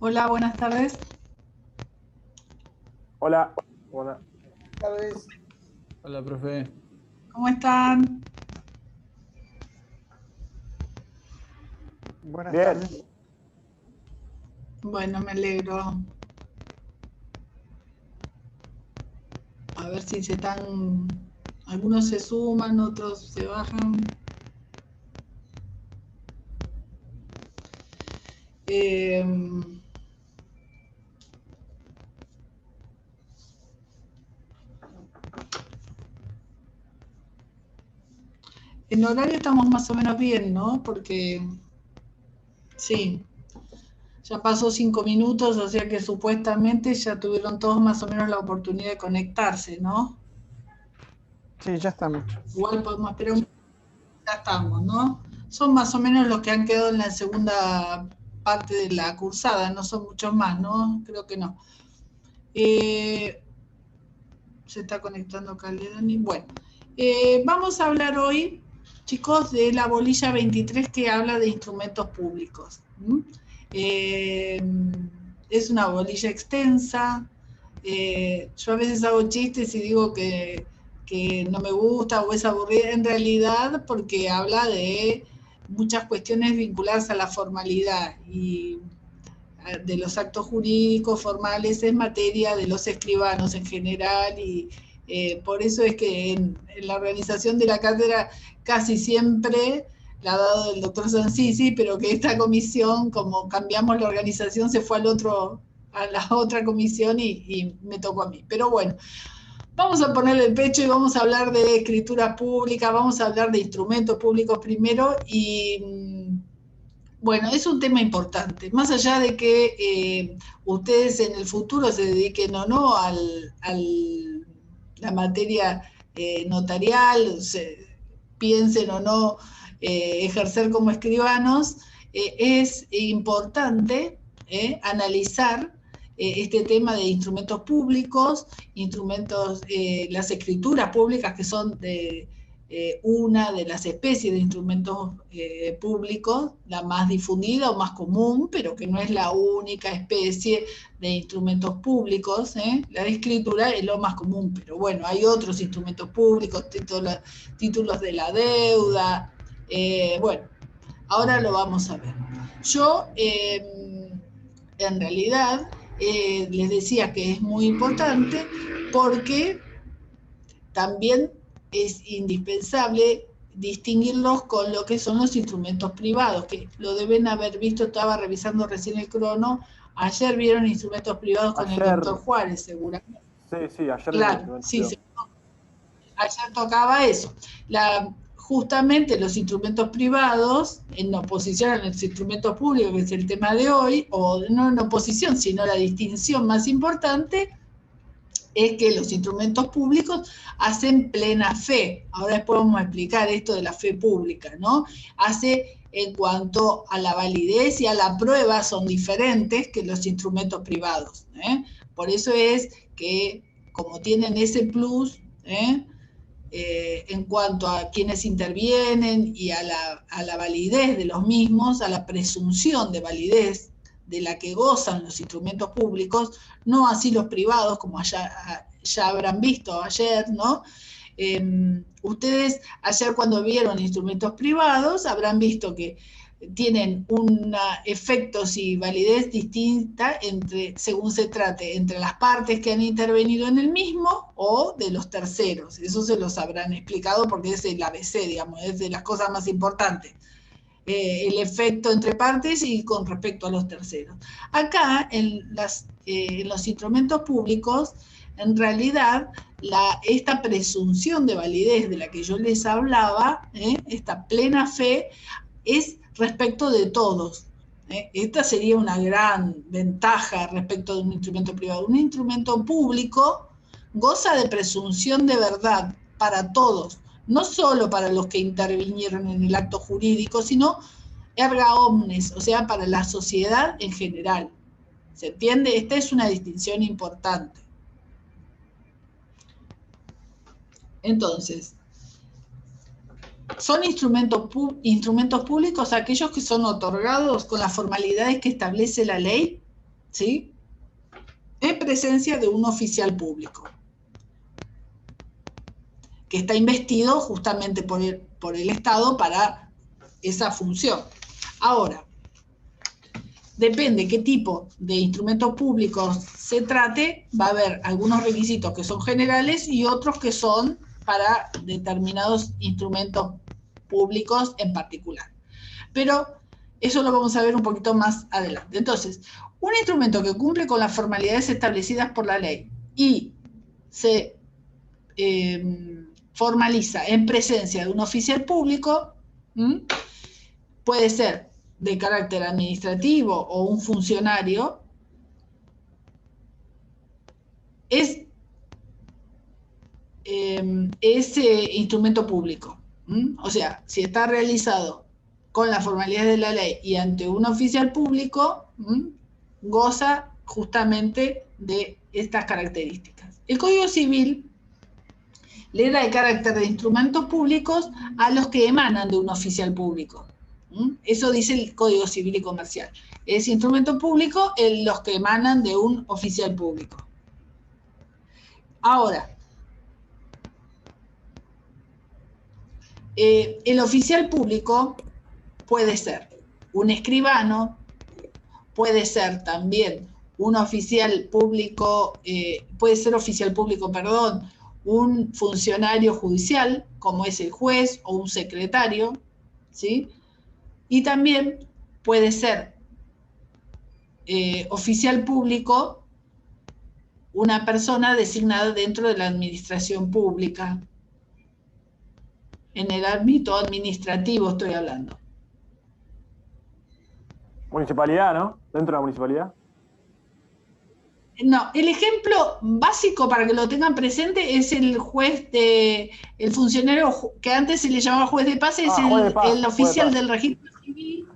Hola, buenas tardes. Hola, buenas tardes. Hola, profe. ¿Cómo están? Buenas Bien. tardes. Bueno, me alegro. A ver si se están... Algunos se suman, otros se bajan. En horario estamos más o menos bien, ¿no? Porque sí, ya pasó 5 minutos, o sea que supuestamente ya tuvieron todos más o menos la oportunidad de conectarse, ¿no? Sí, ya estamos. Igual podemos esperar un... Ya estamos, ¿no? Son más o menos los que han quedado en la segunda parte de la cursada, no son muchos más, ¿no? Creo que no. Se está conectando Caledoni. Bueno, vamos a hablar hoy, chicos, de la bolilla 23 que habla de instrumentos públicos. Eh, es una bolilla extensa. Yo a veces hago chistes y digo que no me gusta o es aburrida, en realidad porque habla de muchas cuestiones vinculadas a la formalidad y de los actos jurídicos formales en materia de los escribanos en general y por eso es que en la organización de la cátedra casi siempre la ha dado el doctor Sansisi, pero que esta comisión, como cambiamos la organización, se fue a la otra comisión y me tocó a mí. Pero bueno, vamos a ponerle el pecho y vamos a hablar de escritura pública, vamos a hablar de instrumentos públicos primero y bueno, es un tema importante, más allá de que ustedes en el futuro se dediquen o no la materia notarial, piensen o no ejercer como escribanos, es importante analizar este tema de instrumentos públicos, las escrituras públicas que son de una de las especies de instrumentos públicos, la más difundida o más común, pero que no es la única especie de instrumentos públicos. La escritura es lo más común, pero bueno, hay otros instrumentos públicos, títulos de la deuda. Bueno, ahora lo vamos a ver. Yo, en realidad, les decía que es muy importante porque también es indispensable distinguirlos con lo que son los instrumentos privados, que lo deben haber visto, estaba revisando recién el crono, ayer vieron instrumentos privados con el doctor Juárez, seguramente. Sí, ayer Claro, sí, ayer tocaba eso. Justamente los instrumentos privados, en oposición a los instrumentos públicos, que es el tema de hoy, o no en oposición, sino la distinción más importante, es que los instrumentos públicos hacen plena fe. Ahora después vamos a explicar esto de la fe pública, ¿no? Hace en cuanto a la validez y a la prueba son diferentes que los instrumentos privados. Por eso es que como tienen ese plus, en cuanto a quienes intervienen y a la validez de los mismos, a la presunción de validez de la que gozan los instrumentos públicos, no así los privados, como ya habrán visto ayer, ¿no? Ustedes ayer cuando vieron instrumentos privados habrán visto que tienen efectos y validez distinta según se trate, entre las partes que han intervenido en el mismo o de los terceros. Eso se los habrán explicado porque es el ABC, digamos, es de las cosas más importantes. El efecto entre partes y con respecto a los terceros. Acá, en los instrumentos públicos, en realidad, esta presunción de validez de la que yo les hablaba, esta plena fe, es respecto de todos. Esta sería una gran ventaja respecto de un instrumento privado. Un instrumento público goza de presunción de verdad para todos, no solo para los que intervinieron en el acto jurídico, sino erga omnes, o sea, para la sociedad en general. ¿Se entiende? Esta es una distinción importante. Entonces, son instrumentos públicos aquellos que son otorgados con las formalidades que establece la ley. ¿sí? En presencia de un oficial público, que está investido justamente por el Estado para esa función. Ahora, depende qué tipo de instrumentos públicos se trate, va a haber algunos requisitos que son generales y otros que son para determinados instrumentos públicos en particular. Pero eso lo vamos a ver un poquito más adelante. Entonces, un instrumento que cumple con las formalidades establecidas por la ley y se formaliza en presencia de un oficial público, puede ser de carácter administrativo o un funcionario, es ese instrumento público. O sea, si está realizado con las formalidades de la ley y ante un oficial público, goza justamente de estas características. El Código Civil le da el carácter de instrumentos públicos a los que emanan de un oficial público. Eso dice el Código Civil y Comercial. Es instrumento público en los que emanan de un oficial público. Ahora, el oficial público puede ser un escribano, puede ser también un oficial público, un funcionario judicial, como es el juez o un secretario, ¿sí? Y también puede ser oficial público una persona designada dentro de la administración pública. En el ámbito administrativo estoy hablando. Municipalidad, ¿no? Dentro de la municipalidad. No, el ejemplo básico para que lo tengan presente es el el funcionario que antes se le llamaba juez de paz, es el oficial del registro civil.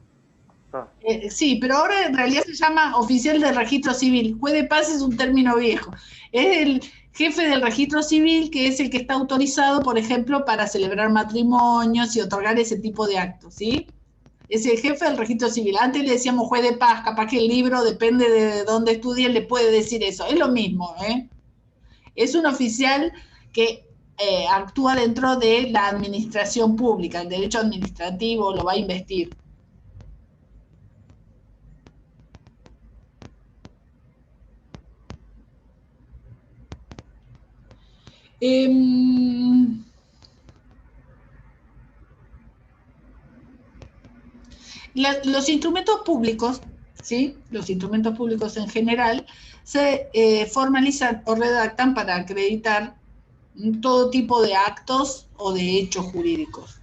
Sí, pero ahora en realidad se llama oficial del registro civil. Juez de paz es un término viejo. Es el jefe del registro civil, que es el que está autorizado, por ejemplo, para celebrar matrimonios y otorgar ese tipo de actos, ¿sí? Es el jefe del registro civil. Antes le decíamos juez de paz, capaz que el libro, depende de dónde estudie, le puede decir eso. Es lo mismo, ¿eh? Es un oficial que actúa dentro de la administración pública. El derecho administrativo lo va a investir. Los instrumentos públicos, ¿sí? Los instrumentos públicos en general se formalizan o redactan para acreditar todo tipo de actos o de hechos jurídicos.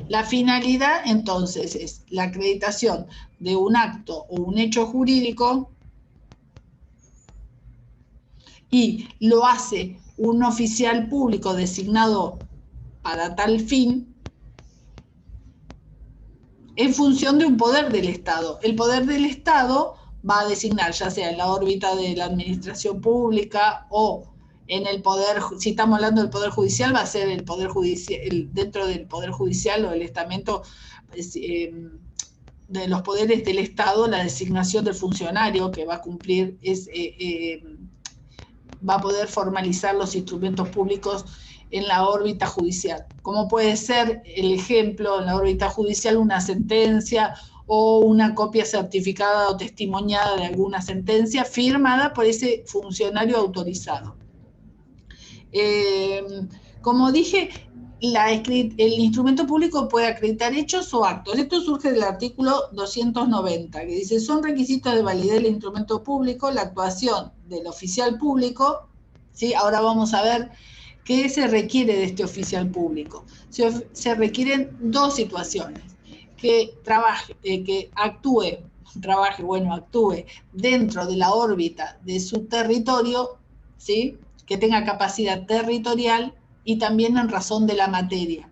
La finalidad, entonces, es la acreditación de un acto o un hecho jurídico y lo hace un oficial público designado para tal fin en función de un poder del Estado. El poder del Estado va a designar, ya sea en la órbita de la administración pública o en el poder, si estamos hablando del poder judicial, va a ser el poder judicial, dentro del poder judicial o el estamento de los poderes del Estado, la designación del funcionario que va a cumplir va a poder formalizar los instrumentos públicos en la órbita judicial. Como puede ser el ejemplo en la órbita judicial, una sentencia o una copia certificada o testimoniada de alguna sentencia firmada por ese funcionario autorizado. Como dije, el instrumento público puede acreditar hechos o actos. Esto surge del artículo 290, que dice, son requisitos de validez del instrumento público la actuación del oficial público, ¿sí? Ahora vamos a ver qué se requiere de este oficial público. Se requieren dos situaciones, que actúe dentro de la órbita de su territorio, ¿sí? Que tenga capacidad territorial y también en razón de la materia.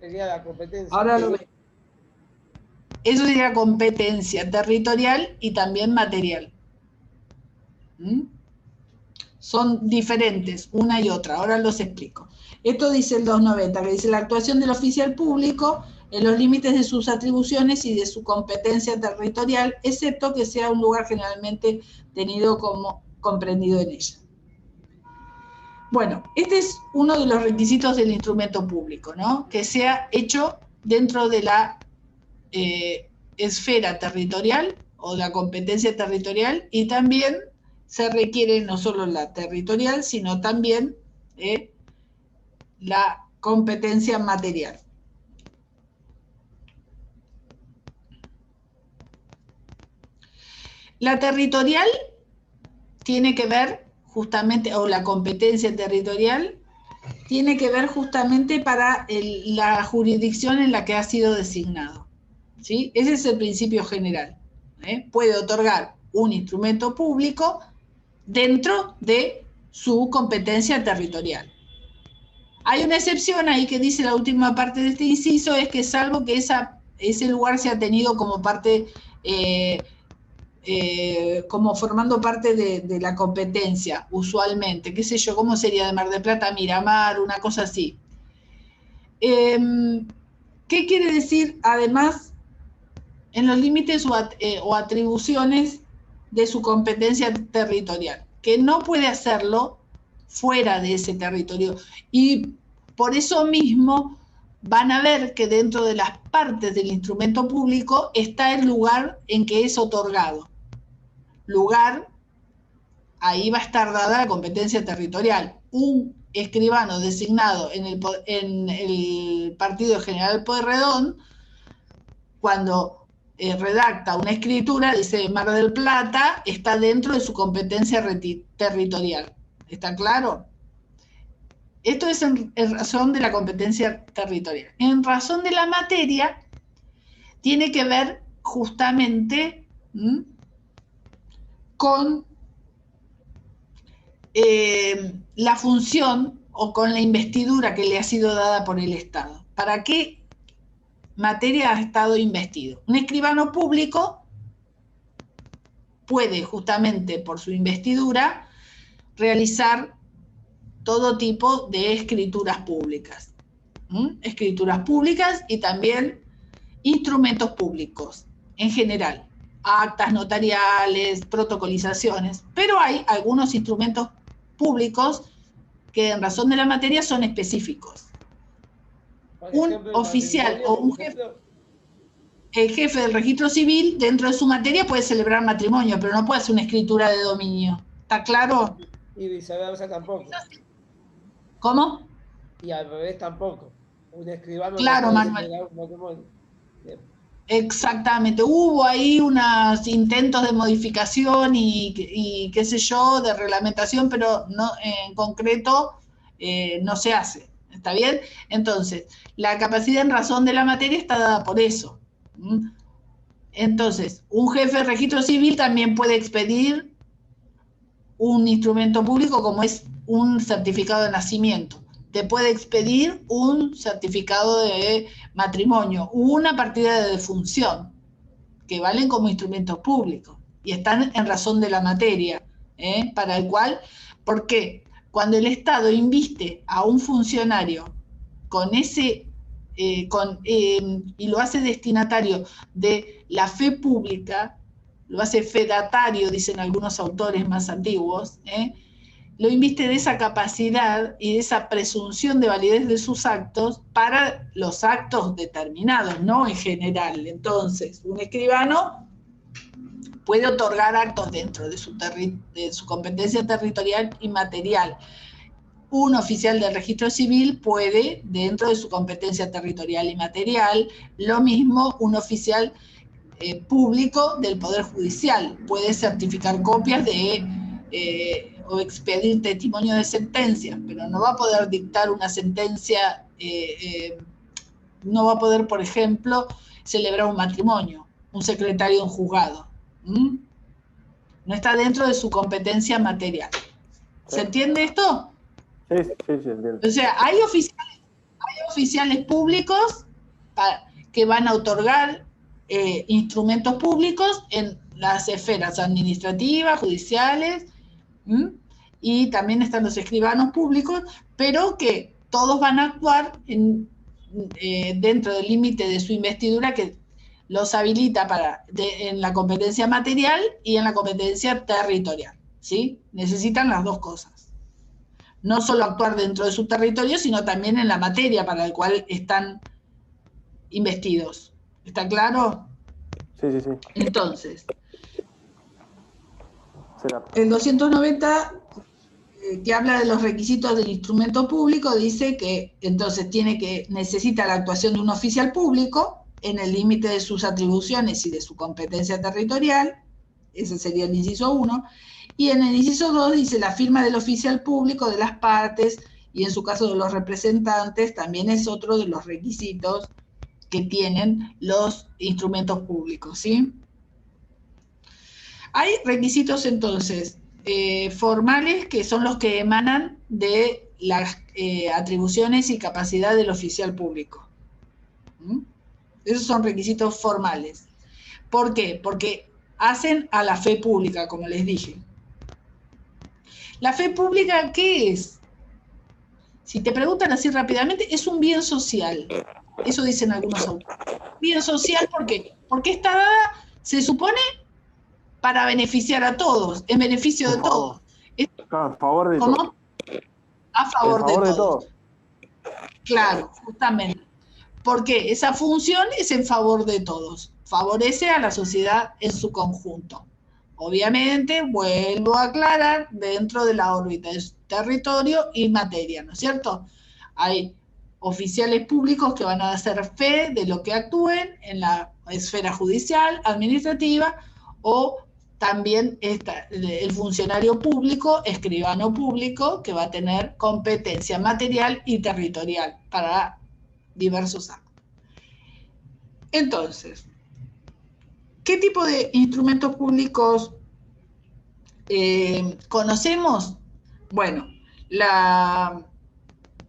Sería la competencia. Ahora lo ve. Eso sería competencia territorial y también material. ¿Mm? Son diferentes, una y otra. Ahora los explico. Esto dice el 290, que dice la actuación del oficial público en los límites de sus atribuciones y de su competencia territorial, excepto que sea un lugar generalmente tenido como comprendido en ella. Bueno, este es uno de los requisitos del instrumento público, ¿no? Que sea hecho dentro de la esfera territorial o la competencia territorial, y también se requiere no solo la territorial, sino también la competencia material. La territorial tiene que ver justamente, o la competencia territorial, tiene que ver justamente para la jurisdicción en la que ha sido designado, ¿sí? Ese es el principio general. Puede otorgar un instrumento público dentro de su competencia territorial. Hay una excepción ahí que dice la última parte de este inciso, es que salvo que ese lugar sea tenido como parte, como formando parte de la competencia, usualmente, qué sé yo, ¿cómo sería de Mar del Plata, Miramar, una cosa así? ¿Qué quiere decir, además, en los límites o atribuciones de su competencia territorial? Que no puede hacerlo fuera de ese territorio. Y por eso mismo van a ver que dentro de las partes del instrumento público está el lugar en que es otorgado. Lugar, ahí va a estar dada la competencia territorial. Un escribano designado en el Partido General Pueyrredón, cuando redacta una escritura, dice Mar del Plata, está dentro de su competencia territorial. ¿Está claro? Esto es en razón de la competencia territorial. En razón de la materia, tiene que ver justamente con la función o con la investidura que le ha sido dada por el Estado. ¿Para qué materia ha estado investido? Un escribano público puede, justamente por su investidura, realizar todo tipo de escrituras públicas. Escrituras públicas y también instrumentos públicos, en general. Actas notariales, protocolizaciones. Pero hay algunos instrumentos públicos que en razón de la materia son específicos. Un oficial o un jefe, el jefe del registro civil, dentro de su materia puede celebrar matrimonio, pero no puede hacer una escritura de dominio. ¿Está claro? Y viceversa tampoco. ¿Cómo? Y al revés tampoco. Un escribano claro, no puede Manuel. celebrar un matrimonio. Bien. Exactamente. Hubo ahí unos intentos de modificación y qué sé yo, de reglamentación, pero no, en concreto no se hace. ¿Está bien? Entonces, la capacidad en razón de la materia está dada por eso. Entonces, un jefe de registro civil también puede expedir un instrumento público como es un certificado de nacimiento. Te puede expedir un certificado de matrimonio, una partida de defunción, que valen como instrumentos públicos y están en razón de la materia, para el cual, ¿por qué? Cuando el Estado inviste a un funcionario con ese, y lo hace destinatario de la fe pública, lo hace fedatario, dicen algunos autores más antiguos, lo inviste de esa capacidad y de esa presunción de validez de sus actos para los actos determinados, no en general. Entonces, un escribano puede otorgar actos dentro de su competencia territorial y material. Un oficial del registro civil puede, dentro de su competencia territorial y material, lo mismo un oficial público del Poder Judicial. Puede certificar copias o expedir testimonio de sentencia, pero no va a poder dictar una sentencia, no va a poder, por ejemplo, celebrar un matrimonio, un secretario de un juzgado. No está dentro de su competencia material. ¿Se entiende esto? Sí, entiendo. O sea, hay oficiales públicos que van a otorgar instrumentos públicos en las esferas administrativas, judiciales, ¿Mm? Y también están los escribanos públicos, pero que todos van a actuar dentro del límite de su investidura que los habilita en la competencia material y en la competencia territorial, ¿sí? Necesitan las dos cosas. No solo actuar dentro de su territorio, sino también en la materia para la cual están investidos. ¿Está claro? Sí, sí, sí. Entonces, Será. el 290, que habla de los requisitos del instrumento público, dice que entonces necesita la actuación de un oficial público en el límite de sus atribuciones y de su competencia territorial. Ese sería el inciso 1. Y en el inciso 2 dice la firma del oficial público de las partes, y en su caso de los representantes, también es otro de los requisitos que tienen los instrumentos públicos, ¿sí? Hay requisitos entonces formales, que son los que emanan de las atribuciones y capacidad del oficial público. ¿Mm? Esos son requisitos formales. ¿Por qué? Porque hacen a la fe pública, como les dije. ¿La fe pública qué es? Si te preguntan así rápidamente, es un bien social. Eso dicen algunos autores. Bien social, ¿por qué? Porque está dada, se supone, para beneficiar a todos, en beneficio de todos. Claro, a favor de ¿Cómo? todos. A favor En favor de de todos. Claro, justamente. Porque esa función es en favor de todos. Favorece a la sociedad en su conjunto. Obviamente, vuelvo a aclarar, dentro de la órbita de territorio y materia, ¿no es cierto? Hay oficiales públicos que van a hacer fe de lo que actúen en la esfera judicial, administrativa, o también el funcionario público, escribano público, que va a tener competencia material y territorial para diversos actos. Entonces, ¿qué tipo de instrumentos públicos conocemos? Bueno,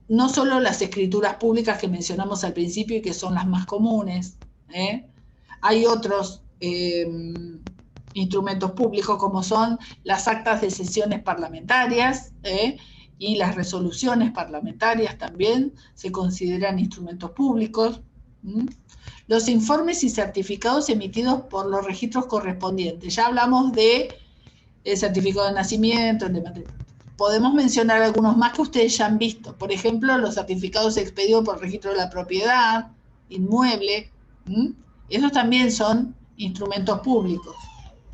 no solo las escrituras públicas que mencionamos al principio y que son las más comunes, hay otros instrumentos públicos como son las actas de sesiones parlamentarias y las resoluciones parlamentarias también se consideran instrumentos públicos. Los informes y certificados emitidos por los registros correspondientes. Ya hablamos de certificado de nacimiento, podemos mencionar algunos más que ustedes ya han visto. Por ejemplo, los certificados expedidos por el registro de la propiedad, inmueble. Esos también son instrumentos públicos,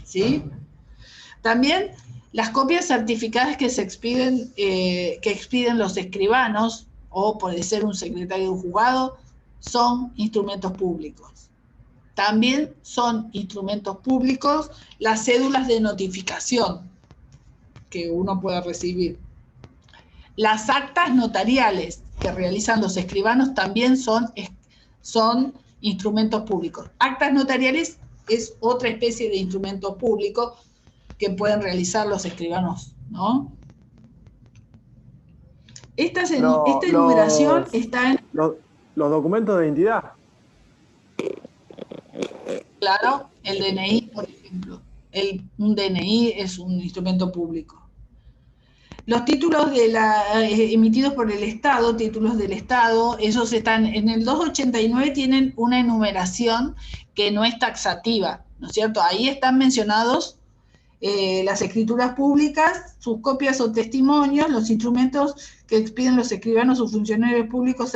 ¿sí? También las copias certificadas que expiden los escribanos, o puede ser un secretario de un juzgado, son instrumentos públicos. También son instrumentos públicos las cédulas de notificación que uno pueda recibir. Las actas notariales que realizan los escribanos también son instrumentos públicos. Actas notariales es otra especie de instrumento público que pueden realizar los escribanos, ¿no? Esta enumeración está en... Los documentos de identidad. Claro, el DNI, por ejemplo. Un DNI es un instrumento público. Los títulos emitidos por el Estado, títulos del Estado, esos están en el 289, tienen una enumeración que no es taxativa, ¿no es cierto? Ahí están mencionados las escrituras públicas, sus copias o testimonios, los instrumentos que expiden los escribanos o funcionarios públicos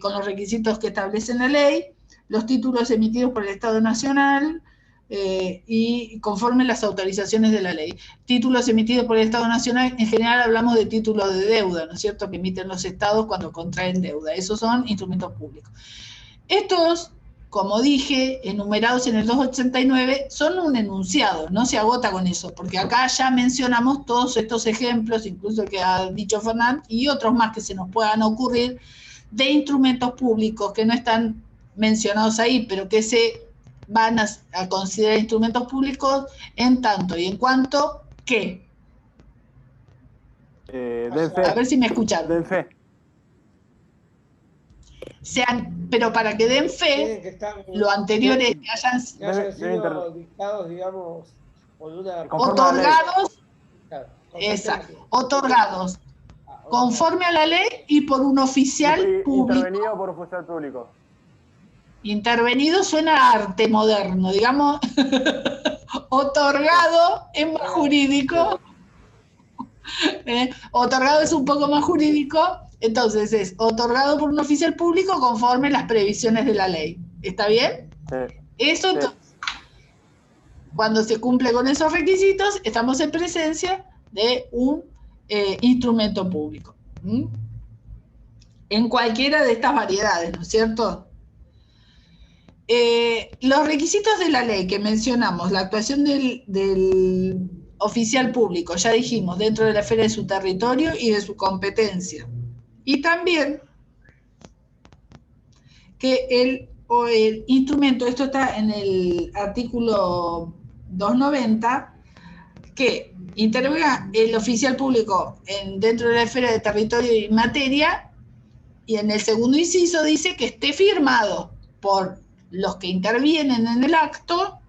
con los requisitos que establecen la ley, los títulos emitidos por el Estado Nacional y conforme las autorizaciones de la ley. Títulos emitidos por el Estado Nacional, en general hablamos de títulos de deuda, ¿no es cierto?, que emiten los estados cuando contraen deuda. Esos son instrumentos públicos. Estos, como dije, enumerados en el 289, son un enunciado, no se agota con eso, porque acá ya mencionamos todos estos ejemplos, incluso el que ha dicho Fernán, y otros más que se nos puedan ocurrir, de instrumentos públicos que no están mencionados ahí, pero que se van a considerar instrumentos públicos en tanto y en cuanto que... Den fe. A ver si me escucharon. Den fe. Pero para que den fe, lo anterior es que hayan sido dictados, digamos, por una... otorgados, claro, Exacto, otorgados Ah, conforme a la ley y por un oficial público. Intervenido por oficial público. Intervenido suena a arte moderno, digamos, otorgado es más jurídico, otorgado es un poco más jurídico, entonces es otorgado por un oficial público conforme las previsiones de la ley. ¿Está bien? Sí. Eso, Sí. entonces, cuando se cumple con esos requisitos, estamos en presencia de un instrumento público. ¿Mm? En cualquiera de estas variedades, ¿no es cierto? Los requisitos de la ley que mencionamos, la actuación del oficial público, ya dijimos, dentro de la esfera de su territorio y de su competencia. Y también que el instrumento, esto está en el artículo 290, que intervenga el oficial público dentro de la esfera de territorio y materia, y en el segundo inciso dice que esté firmado por los que intervienen en el acto,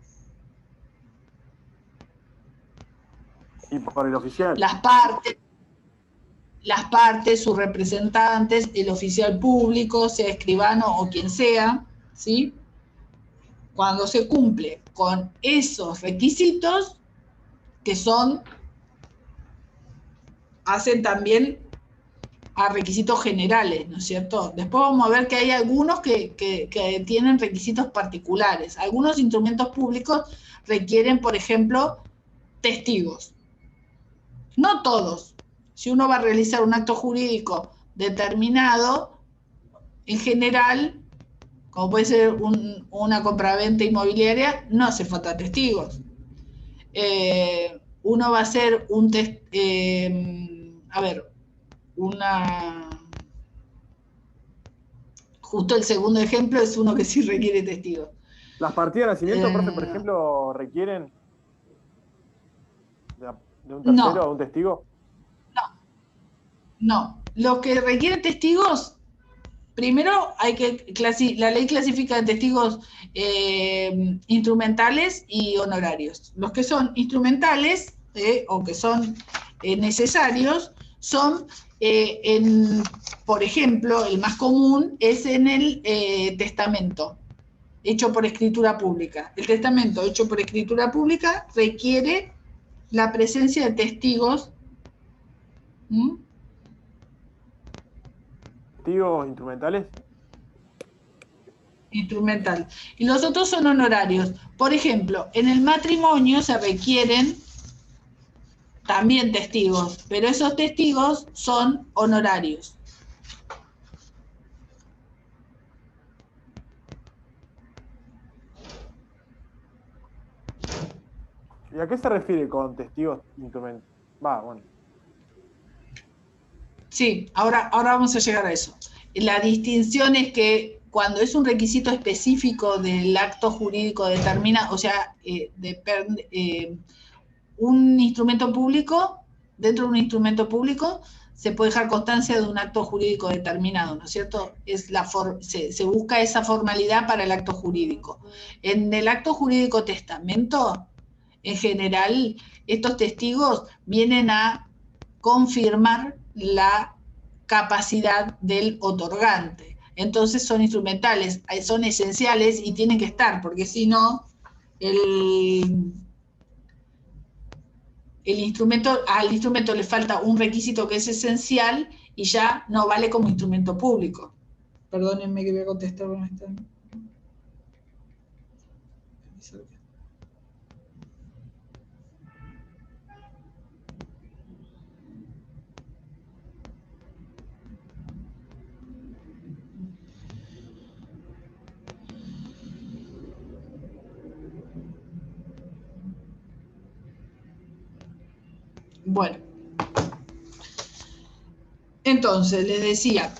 Y por el oficial. las partes, sus representantes, el oficial público, sea escribano o quien sea, ¿sí? Cuando se cumple con esos requisitos, que hacen también a requisitos generales, ¿no es cierto? Después vamos a ver que hay algunos que tienen requisitos particulares. Algunos instrumentos públicos requieren, por ejemplo, testigos. No todos. Si uno va a realizar un acto jurídico determinado, en general, como puede ser una compraventa inmobiliaria, no hace falta testigos. Uno va a hacer justo el segundo ejemplo es uno que sí requiere testigos. Las partidas de nacimiento, profe, por ejemplo, requieren de un tercero o un testigo. No, lo que requiere testigos, primero la ley clasifica de testigos instrumentales y honorarios. Los que son instrumentales o que son necesarios son, por ejemplo, el más común es en el testamento hecho por escritura pública. El testamento hecho por escritura pública requiere la presencia de testigos. ¿Testigos instrumentales? Instrumental. Y los otros son honorarios. Por ejemplo, en el matrimonio se requieren también testigos, pero esos testigos son honorarios. ¿Y a qué se refiere con testigos instrumentales? Bueno. Sí, ahora vamos a llegar a eso. La distinción es que cuando es un requisito específico del acto jurídico determina, o sea, un instrumento público, dentro de un instrumento público, se puede dejar constancia de un acto jurídico determinado, ¿no es cierto? Se busca esa formalidad para el acto jurídico. En el acto jurídico testamento, en general, estos testigos vienen a confirmar la capacidad del otorgante. Entonces son instrumentales, son esenciales y tienen que estar, porque si no, al instrumento le falta un requisito que es esencial y ya no vale como instrumento público. Perdónenme que voy a contestar con esta. Bueno, entonces les decía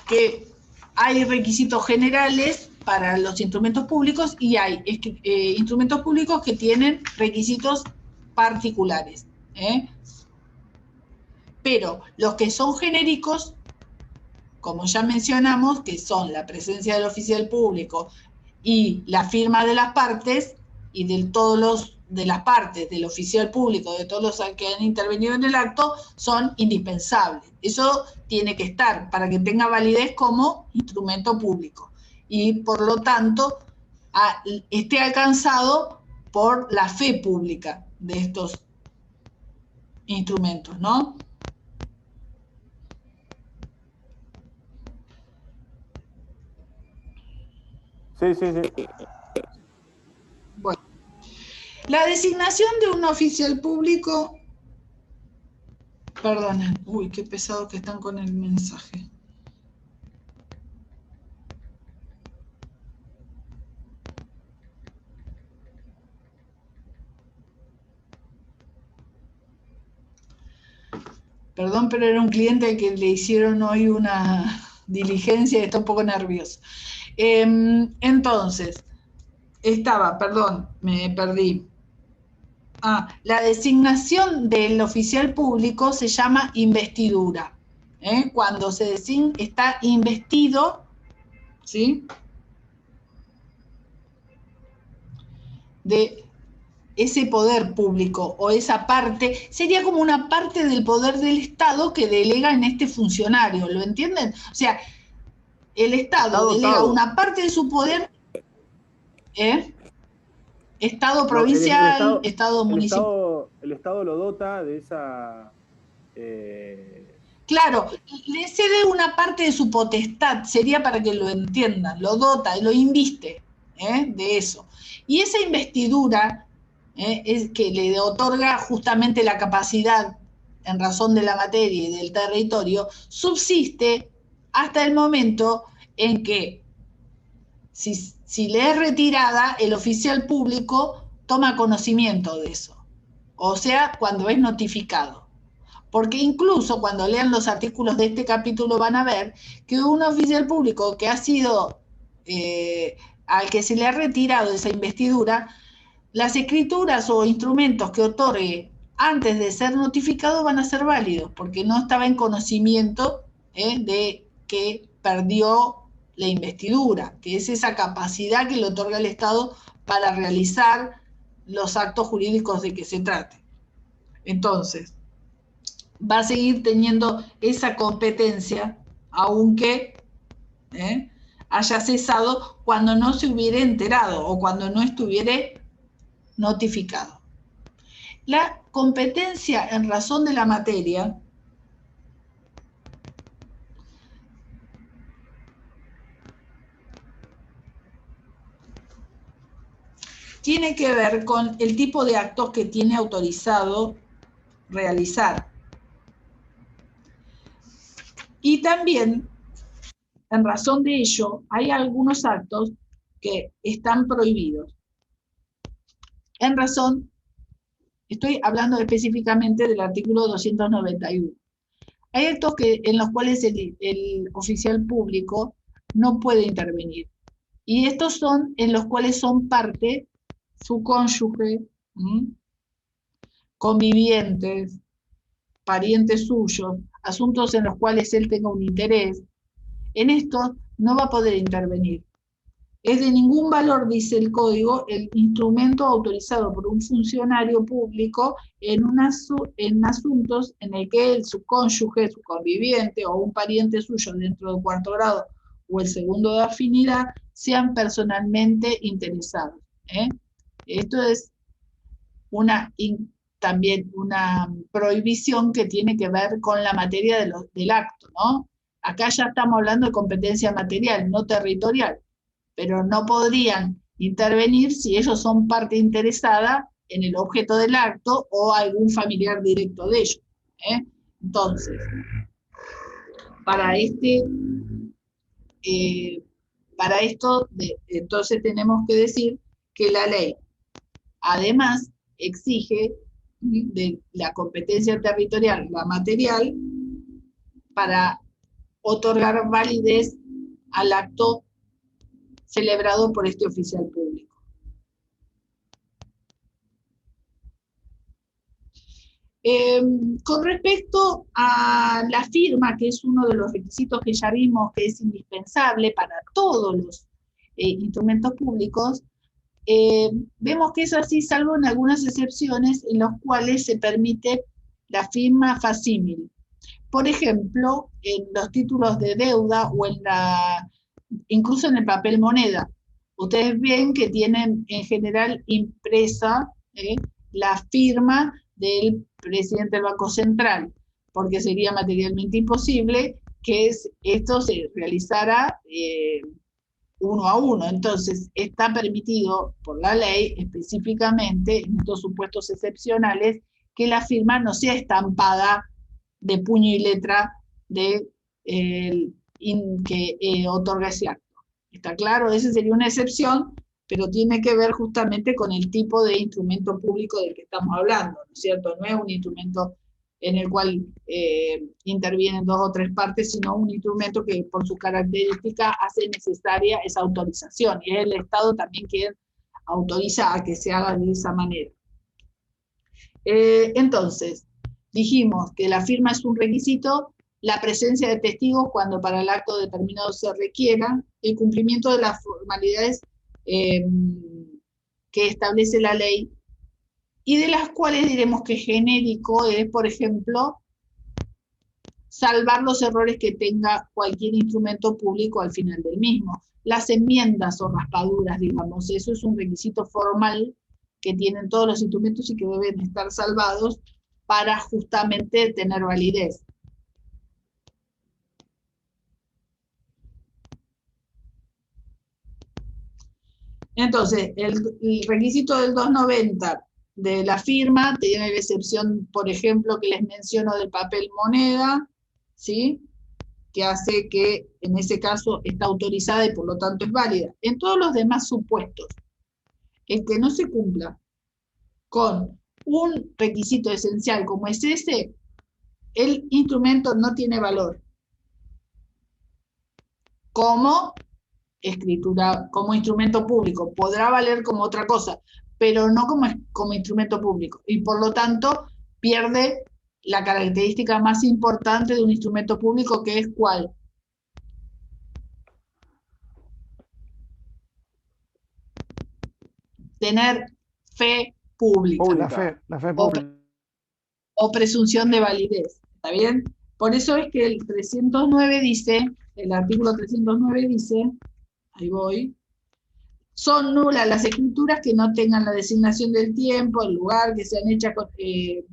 que hay requisitos generales para los instrumentos públicos y hay instrumentos públicos que tienen requisitos particulares. Pero los que son genéricos, como ya mencionamos, que son la presencia del oficial público y la firma de las partes y de todos los de las partes, del oficial público, de todos los que han intervenido en el acto, son indispensables. Eso tiene que estar para que tenga validez como instrumento público y por lo tanto esté alcanzado por la fe pública de estos instrumentos, ¿no? Sí, sí, sí. Bueno, la designación de un oficial público, perdonen, uy, qué pesado que están con el mensaje. Perdón, pero era un cliente al que le hicieron hoy una diligencia y está un poco nervioso. Entonces, perdón, me perdí. La designación del oficial público se llama investidura. Cuando se está investido, ¿sí?, de ese poder público o esa parte, sería como una parte del poder del Estado que delega en este funcionario, ¿lo entienden? O sea, el Estado delega una parte de su poder, Estado provincial, Estado municipal. El Estado lo dota de esa... Claro, le cede una parte de su potestad, sería para que lo entiendan, lo dota, lo inviste de eso. Y esa investidura es que le otorga justamente la capacidad en razón de la materia y del territorio, subsiste hasta el momento en que, si le es retirada, el oficial público toma conocimiento de eso, o sea, cuando es notificado. Porque incluso cuando lean los artículos de este capítulo van a ver que un oficial público que ha sido, al que se le ha retirado esa investidura, las escrituras o instrumentos que otorgue antes de ser notificado van a ser válidos, porque no estaba en conocimiento de que perdió la investidura, que es esa capacidad que le otorga el Estado para realizar los actos jurídicos de que se trate. Entonces, va a seguir teniendo esa competencia, aunque haya cesado cuando no se hubiera enterado o cuando no estuviera notificado. La competencia en razón de la materia tiene que ver con el tipo de actos que tiene autorizado realizar. Y también, en razón de ello, hay algunos actos que están prohibidos. En razón, estoy hablando específicamente del artículo 291. Hay actos en los cuales el oficial público no puede intervenir. Y estos son en los cuales son parte su cónyuge, convivientes, parientes suyos, asuntos en los cuales él tenga un interés. En estos no va a poder intervenir. Es de ningún valor, dice el código, el instrumento autorizado por un funcionario público en asuntos en el que su cónyuge, su conviviente o un pariente suyo dentro del cuarto grado o el segundo de afinidad sean personalmente interesados. Esto es también una prohibición que tiene que ver con la materia del acto, ¿no? Acá ya estamos hablando de competencia material, no territorial, pero no podrían intervenir si ellos son parte interesada en el objeto del acto o algún familiar directo de ellos. Entonces, para esto, entonces tenemos que decir que la ley, además, exige de la competencia territorial, la material, para otorgar validez al acto celebrado por este oficial público. Con respecto a la firma, que es uno de los requisitos que ya vimos que es indispensable para todos los instrumentos públicos, vemos que es así, salvo en algunas excepciones en las cuales se permite la firma facsímil. Por ejemplo, en los títulos de deuda o incluso en el papel moneda. Ustedes ven que tienen en general impresa la firma del presidente del Banco Central, porque sería materialmente imposible que esto se realizara uno a uno. Entonces, está permitido por la ley, específicamente, en estos supuestos excepcionales, que la firma no sea estampada de puño y letra que otorga ese acto. ¿Está claro? Esa sería una excepción, pero tiene que ver justamente con el tipo de instrumento público del que estamos hablando, ¿no es cierto? No es un instrumento en el cual intervienen dos o tres partes, sino un instrumento que por su característica hace necesaria esa autorización, y es el Estado también quien autoriza a que se haga de esa manera. Entonces, dijimos que la firma es un requisito, la presencia de testigos cuando para el acto determinado se requiera, el cumplimiento de las formalidades que establece la ley, y de las cuales diremos que genérico es, por ejemplo, salvar los errores que tenga cualquier instrumento público al final del mismo. Las enmiendas o raspaduras, digamos, eso es un requisito formal que tienen todos los instrumentos y que deben estar salvados para justamente tener validez. Entonces, el requisito del 290 de la firma tiene la excepción, por ejemplo, que les menciono del papel moneda, ¿sí? Que hace que en ese caso está autorizada y por lo tanto es válida. En todos los demás supuestos, el que no se cumpla con un requisito esencial como es ese, el instrumento no tiene valor como escritura, como instrumento público. Podrá valer como otra cosa, pero no como instrumento público. Y por lo tanto, pierde la característica más importante de un instrumento público, que es ¿cuál? Tener fe pública. La fe pública. O presunción de validez. ¿Está bien? Por eso es que el 309 dice, el artículo 309 dice, ahí voy, son nulas las escrituras que no tengan la designación del tiempo, el lugar, que sean hechas y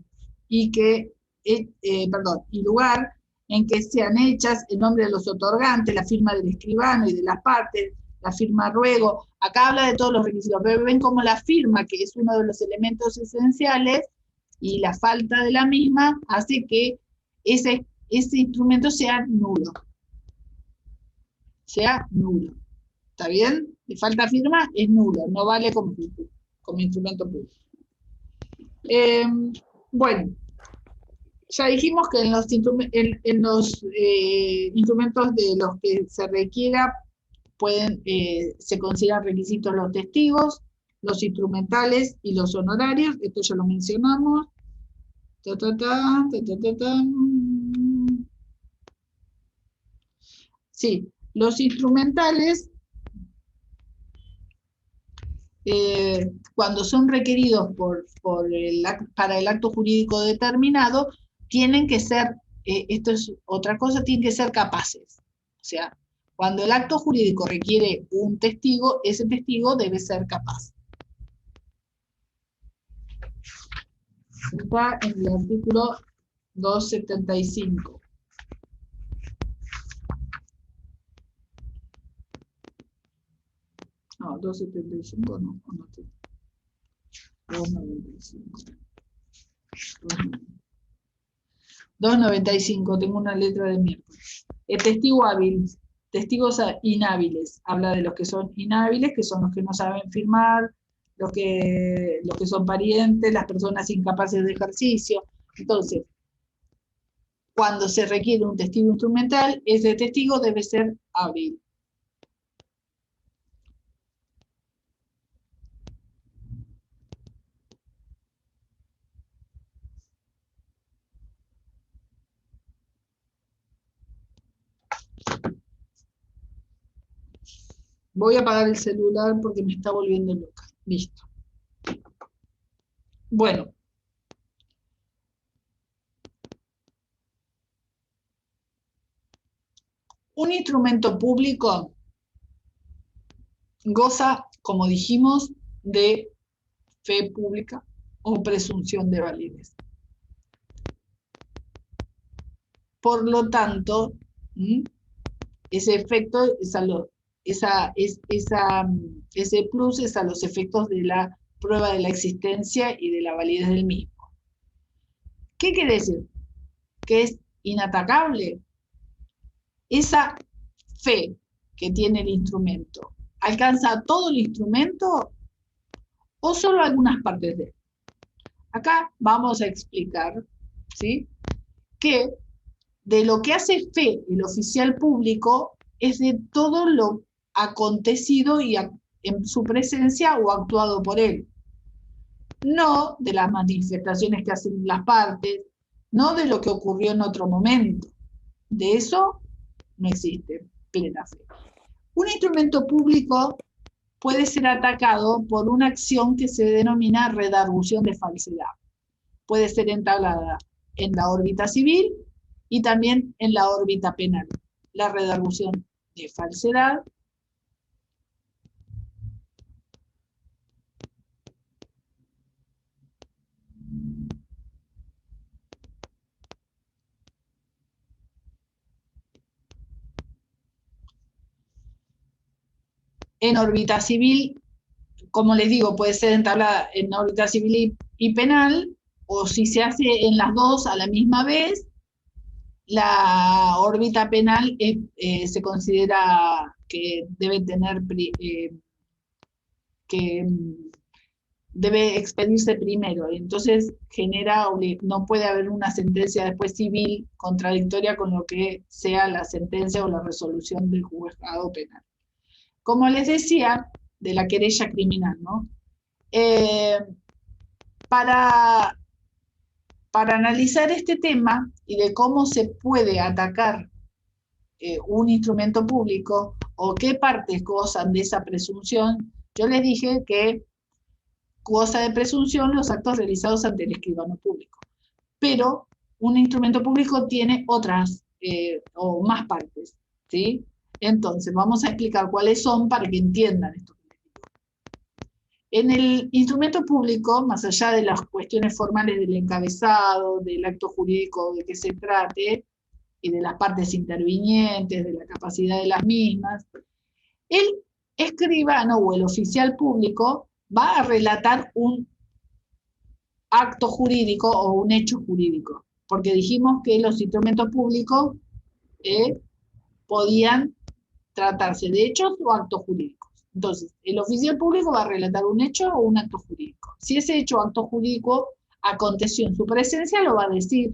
lugar en que sean hechas el nombre de los otorgantes, la firma del escribano y de las partes, la firma ruego. Acá habla de todos los requisitos, pero ven como la firma, que es uno de los elementos esenciales, y la falta de la misma hace que ese instrumento sea nulo. Sea nulo. ¿Está bien? Le falta firma, es nulo, no vale como instrumento público. Bueno, ya dijimos que en los instrumentos de los que se requiera se consideran requisitos los testigos, los instrumentales y los honorarios. Esto ya lo mencionamos. Sí, los instrumentales, cuando son requeridos para el acto jurídico determinado, tienen que ser, esto es otra cosa, tienen que ser capaces. O sea, cuando el acto jurídico requiere un testigo, ese testigo debe ser capaz. Está en el artículo 275. No, 275 no. 295. 295, tengo una letra de miércoles. El testigo hábil, testigos inhábiles. Habla de los que son inhábiles, que son los que no saben firmar, los que son parientes, las personas incapaces de ejercicio. Entonces, cuando se requiere un testigo instrumental, ese testigo debe ser hábil. Voy a apagar el celular porque me está volviendo loca. Listo. Bueno. Un instrumento público goza, como dijimos, de fe pública o presunción de validez. Por lo tanto, ese efecto es ese plus es a los efectos de la prueba de la existencia y de la validez del mismo. ¿Qué quiere decir? Que es inatacable. Esa fe que tiene el instrumento, ¿alcanza todo el instrumento o solo algunas partes de él? Acá vamos a explicar, ¿sí?, que de lo que hace fe el oficial público es de todo lo acontecido y en su presencia o actuado por él. No de las manifestaciones que hacen las partes, no de lo que ocurrió en otro momento. De eso no existe plena fe. Un instrumento público puede ser atacado por una acción que se denomina redargución de falsedad. Puede ser entablada en la órbita civil y también en la órbita penal. La redargución de falsedad en órbita civil, como les digo, puede ser entablada en órbita civil y penal, o si se hace en las dos a la misma vez, la órbita penal se considera que debe tener debe expedirse primero, entonces no puede haber una sentencia después civil contradictoria con lo que sea la sentencia o la resolución del juzgado penal. Como les decía, de la querella criminal, ¿no? Para analizar este tema y de cómo se puede atacar un instrumento público o qué partes gozan de esa presunción, yo les dije que goza de presunción los actos realizados ante el escribano público. Pero un instrumento público tiene otras o más partes, ¿sí? Entonces, vamos a explicar cuáles son para que entiendan esto. En el instrumento público, más allá de las cuestiones formales del encabezado, del acto jurídico de que se trate, y de las partes intervinientes, de la capacidad de las mismas, el escribano o el oficial público va a relatar un acto jurídico o un hecho jurídico, porque dijimos que los instrumentos públicos podían tratarse de hechos o actos jurídicos. Entonces, el oficial público va a relatar un hecho o un acto jurídico. Si ese hecho o acto jurídico aconteció en su presencia, lo va a decir.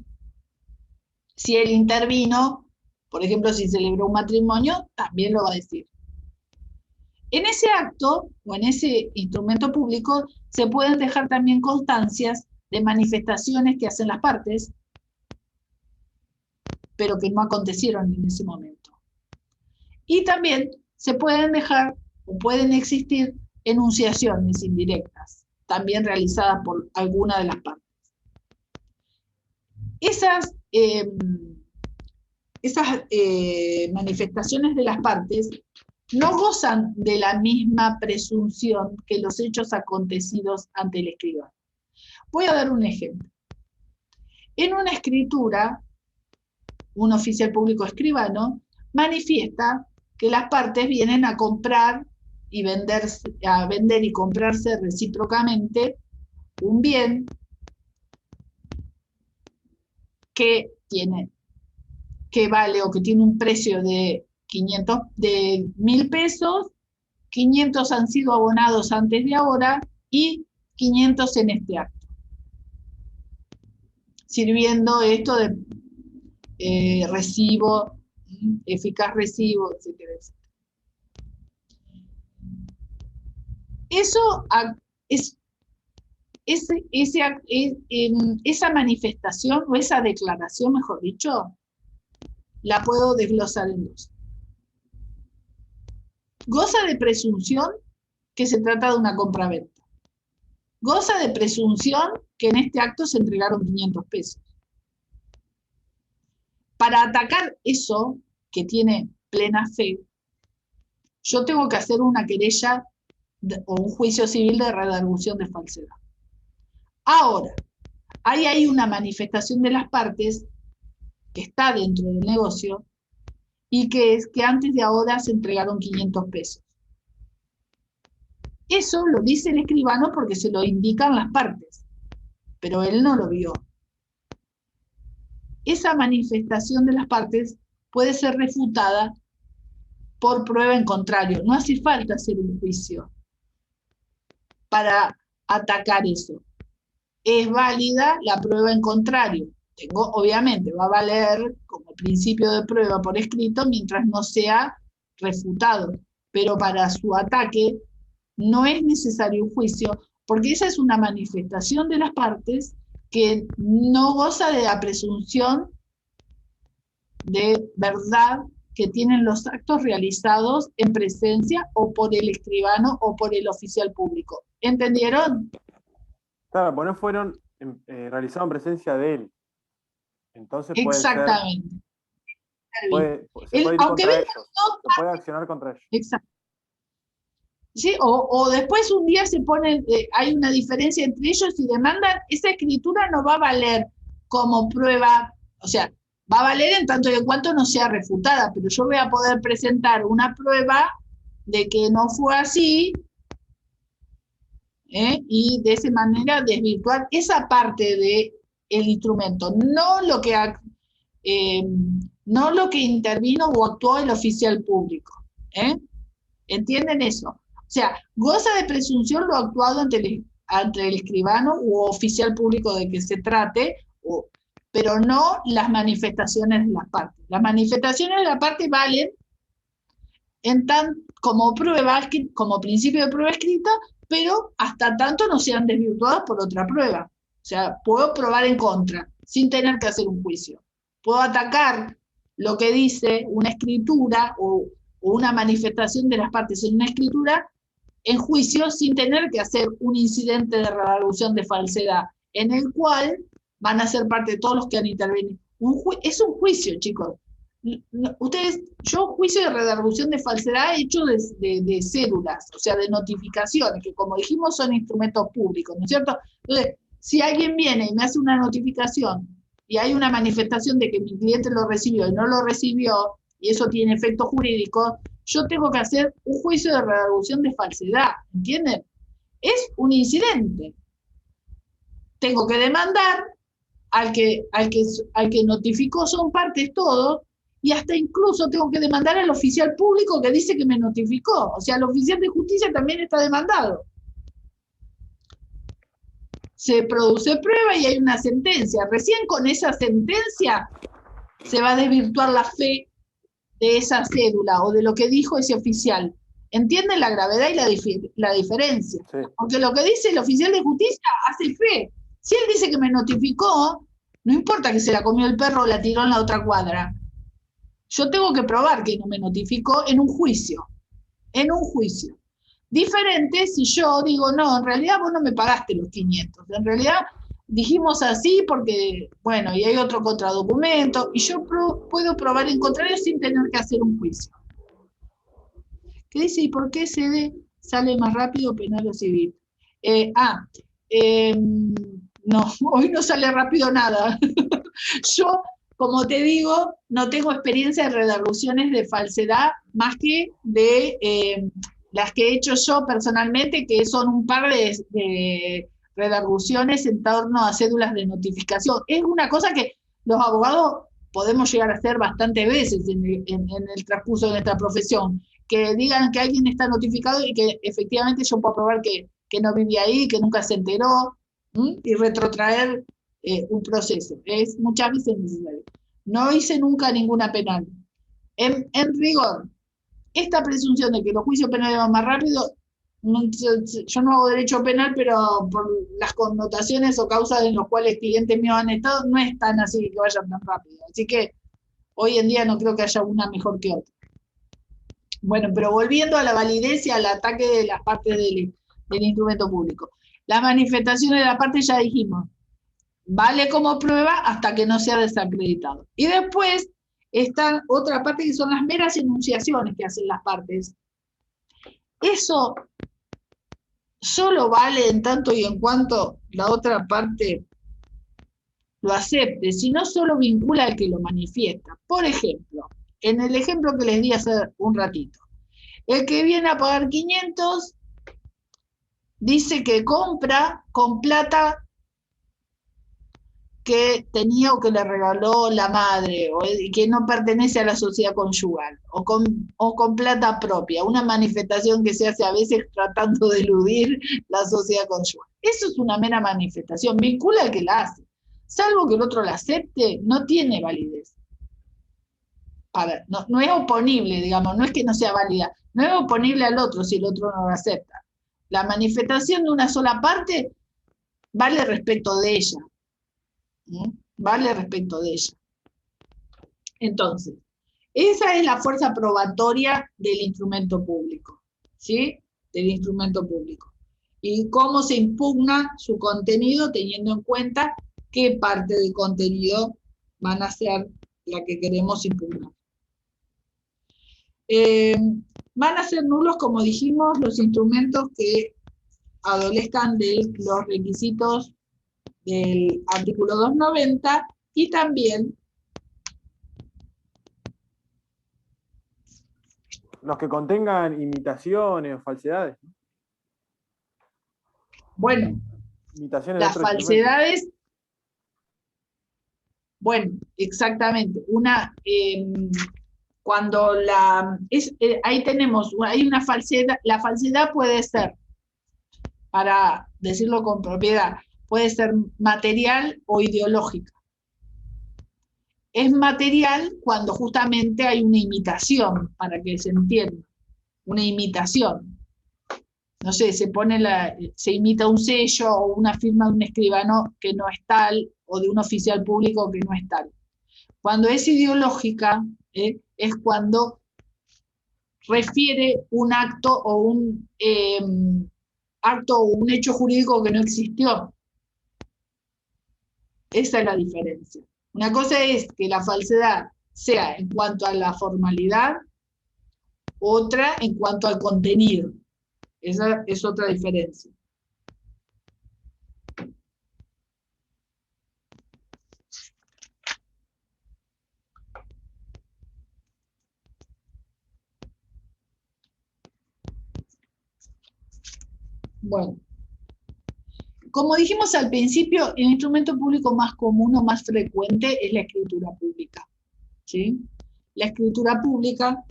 Si él intervino, por ejemplo, si celebró un matrimonio, también lo va a decir. En ese acto o en ese instrumento público se pueden dejar también constancias de manifestaciones que hacen las partes, pero que no acontecieron en ese momento. Y también se pueden dejar o pueden existir enunciaciones indirectas, también realizadas por alguna de las partes. Esas manifestaciones de las partes no gozan de la misma presunción que los hechos acontecidos ante el escribano. Voy a dar un ejemplo. En una escritura, un oficial público escribano manifiesta que las partes vienen a comprar y a vender y comprarse recíprocamente un bien que vale o que tiene un precio de 1.000 pesos, 500 han sido abonados antes de ahora y 500 en este acto. Sirviendo esto de recibo, eficaz recibo, etcétera, etcétera. Eso esa manifestación o esa declaración, mejor dicho, la puedo desglosar en dos. Goza de presunción que se trata de una compraventa. goza de presunción que en este acto se entregaron 500 pesos. Para atacar eso, que tiene plena fe, yo tengo que hacer una querella o un juicio civil de redargución de falsedad. Ahora, hay ahí una manifestación de las partes que está dentro del negocio y que es que antes de ahora se entregaron 500 pesos. Eso lo dice el escribano porque se lo indican las partes, pero él no lo vio. Esa manifestación de las partes puede ser refutada por prueba en contrario. No hace falta hacer un juicio para atacar eso. Es válida la prueba en contrario. Obviamente, va a valer como principio de prueba por escrito mientras no sea refutado. Pero para su ataque no es necesario un juicio, porque esa es una manifestación de las partes que no goza de la presunción de verdad que tienen los actos realizados en presencia o por el escribano o por el oficial público. ¿Entendieron? Claro, pues no fueron realizados en presencia de él. Entonces puede exactamente. Ser, se puede ir aunque contra venga, ellos. no, Se puede accionar contra ellos. exacto. ¿Sí? O después un día se pone, hay una diferencia entre ellos y demandan, esa escritura no va a valer como prueba, o sea, va a valer en tanto y en cuanto no sea refutada, pero yo voy a poder presentar una prueba de que no fue así, y de esa manera desvirtuar esa parte del instrumento, no lo que intervino o actuó el oficial público. ¿Entienden eso? O sea, goza de presunción lo actuado ante el escribano u oficial público de que se trate, pero no las manifestaciones de las partes. Las manifestaciones de la parte valen como prueba, como principio de prueba escrita, pero hasta tanto no sean desvirtuadas por otra prueba. O sea, puedo probar en contra, sin tener que hacer un juicio. Puedo atacar lo que dice una escritura o una manifestación de las partes en una escritura en juicio sin tener que hacer un incidente de redargución de falsedad, en el cual van a ser parte de todos los que han intervenido. Es un juicio, chicos. Yo juicio de redargución de falsedad hecho de cédulas, o sea, de notificaciones, que como dijimos son instrumentos públicos, ¿no es cierto? Entonces, si alguien viene y me hace una notificación y hay una manifestación de que mi cliente lo recibió y no lo recibió, y eso tiene efecto jurídico, yo tengo que hacer un juicio de redargución de falsedad, ¿entienden? Es un incidente. Tengo que demandar al que notificó, son partes todos, y hasta incluso tengo que demandar al oficial público que dice que me notificó. O sea, el oficial de justicia también está demandado. Se produce prueba y hay una sentencia. Recién con esa sentencia se va a desvirtuar la fe de esa cédula o de lo que dijo ese oficial. ¿Entienden la gravedad y la diferencia? Sí. Porque lo que dice el oficial de justicia hace fe. Si él dice que me notificó, no importa que se la comió el perro o la tiró en la otra cuadra. Yo tengo que probar que no me notificó en un juicio. En un juicio. Diferente si yo digo, no, en realidad vos no me pagaste los 500. En realidad dijimos así porque, bueno, y hay otro contradocumento, y yo puedo probar en contrario sin tener que hacer un juicio. ¿Qué dice? ¿Y por qué sale más rápido penal o civil? No, hoy no sale rápido nada. Yo, como te digo, no tengo experiencia de redarguciones de falsedad más que de las que he hecho yo personalmente, que son un par de redarguciones en torno a cédulas de notificación. Es una cosa que los abogados podemos llegar a hacer bastantes veces en el transcurso de nuestra profesión, que digan que alguien está notificado y que efectivamente yo puedo probar que no vivía ahí, que nunca se enteró, y retrotraer un proceso. Es muchas veces necesario. No hice nunca ninguna penal. En rigor, esta presunción de que los juicios penales van más rápido, yo no hago derecho penal, pero por las connotaciones o causas en las cuales clientes míos han estado, no es tan así que vayan tan rápido. Así que hoy en día no creo que haya una mejor que otra. Bueno, pero volviendo a la validez y al ataque de las partes del instrumento público. La manifestación de la parte ya dijimos, vale como prueba hasta que no sea desacreditado. Y después están otra parte que son las meras enunciaciones que hacen las partes. Eso solo vale en tanto y en cuanto la otra parte lo acepte, si no solo vincula al que lo manifiesta. Por ejemplo, en el ejemplo que les di hace un ratito, el que viene a pagar 500 dice que compra con plata que tenía o que le regaló la madre, o que no pertenece a la sociedad conyugal, o con plata propia, una manifestación que se hace a veces tratando de eludir la sociedad conyugal. Eso es una mera manifestación, vincula al que la hace. Salvo que el otro la acepte, no tiene validez. No es oponible, digamos, no es que no sea válida, no es oponible al otro si el otro no lo acepta. La manifestación de una sola parte vale respecto de ella. Vale respecto de ella. Entonces, esa es la fuerza probatoria del instrumento público, ¿sí? Del instrumento público. Y cómo se impugna su contenido teniendo en cuenta qué parte del contenido van a ser la que queremos impugnar. Van a ser nulos, como dijimos, los instrumentos que adolezcan de los requisitos del artículo 290 y también los que contengan imitaciones o falsedades. Bueno, imitaciones las falsedades, bueno, exactamente, cuando ahí tenemos, hay una falsedad, la falsedad puede ser, para decirlo con propiedad, puede ser material o ideológica. Es material cuando justamente hay una imitación, para que se entienda, una imitación. No sé, se imita un sello o una firma de un escribano que no es tal, o de un oficial público que no es tal. Cuando es ideológica, es cuando refiere un acto o un hecho jurídico que no existió. Esa es la diferencia. Una cosa es que la falsedad sea en cuanto a la formalidad, otra en cuanto al contenido. Esa es otra diferencia. Bueno, como dijimos al principio, el instrumento público más común o más frecuente es la escritura pública, ¿sí? La escritura pública,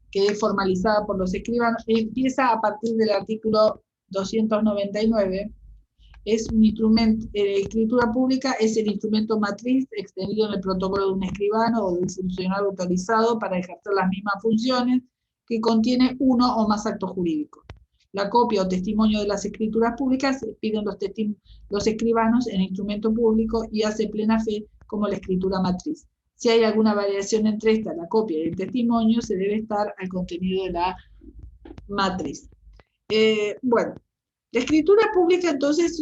que es formalizada por los escribanos, empieza a partir del artículo 299. Es un instrumento, escritura pública es el instrumento matriz extendido en el protocolo de un escribano o de un funcionario autorizado para ejercer las mismas funciones, que contiene uno o más actos jurídicos. La copia o testimonio de las escrituras públicas se piden los escribanos en el instrumento público y hace plena fe como la escritura matriz. Si hay alguna variación entre esta, la copia y el testimonio, se debe estar al contenido de la matriz. Bueno, la escritura pública entonces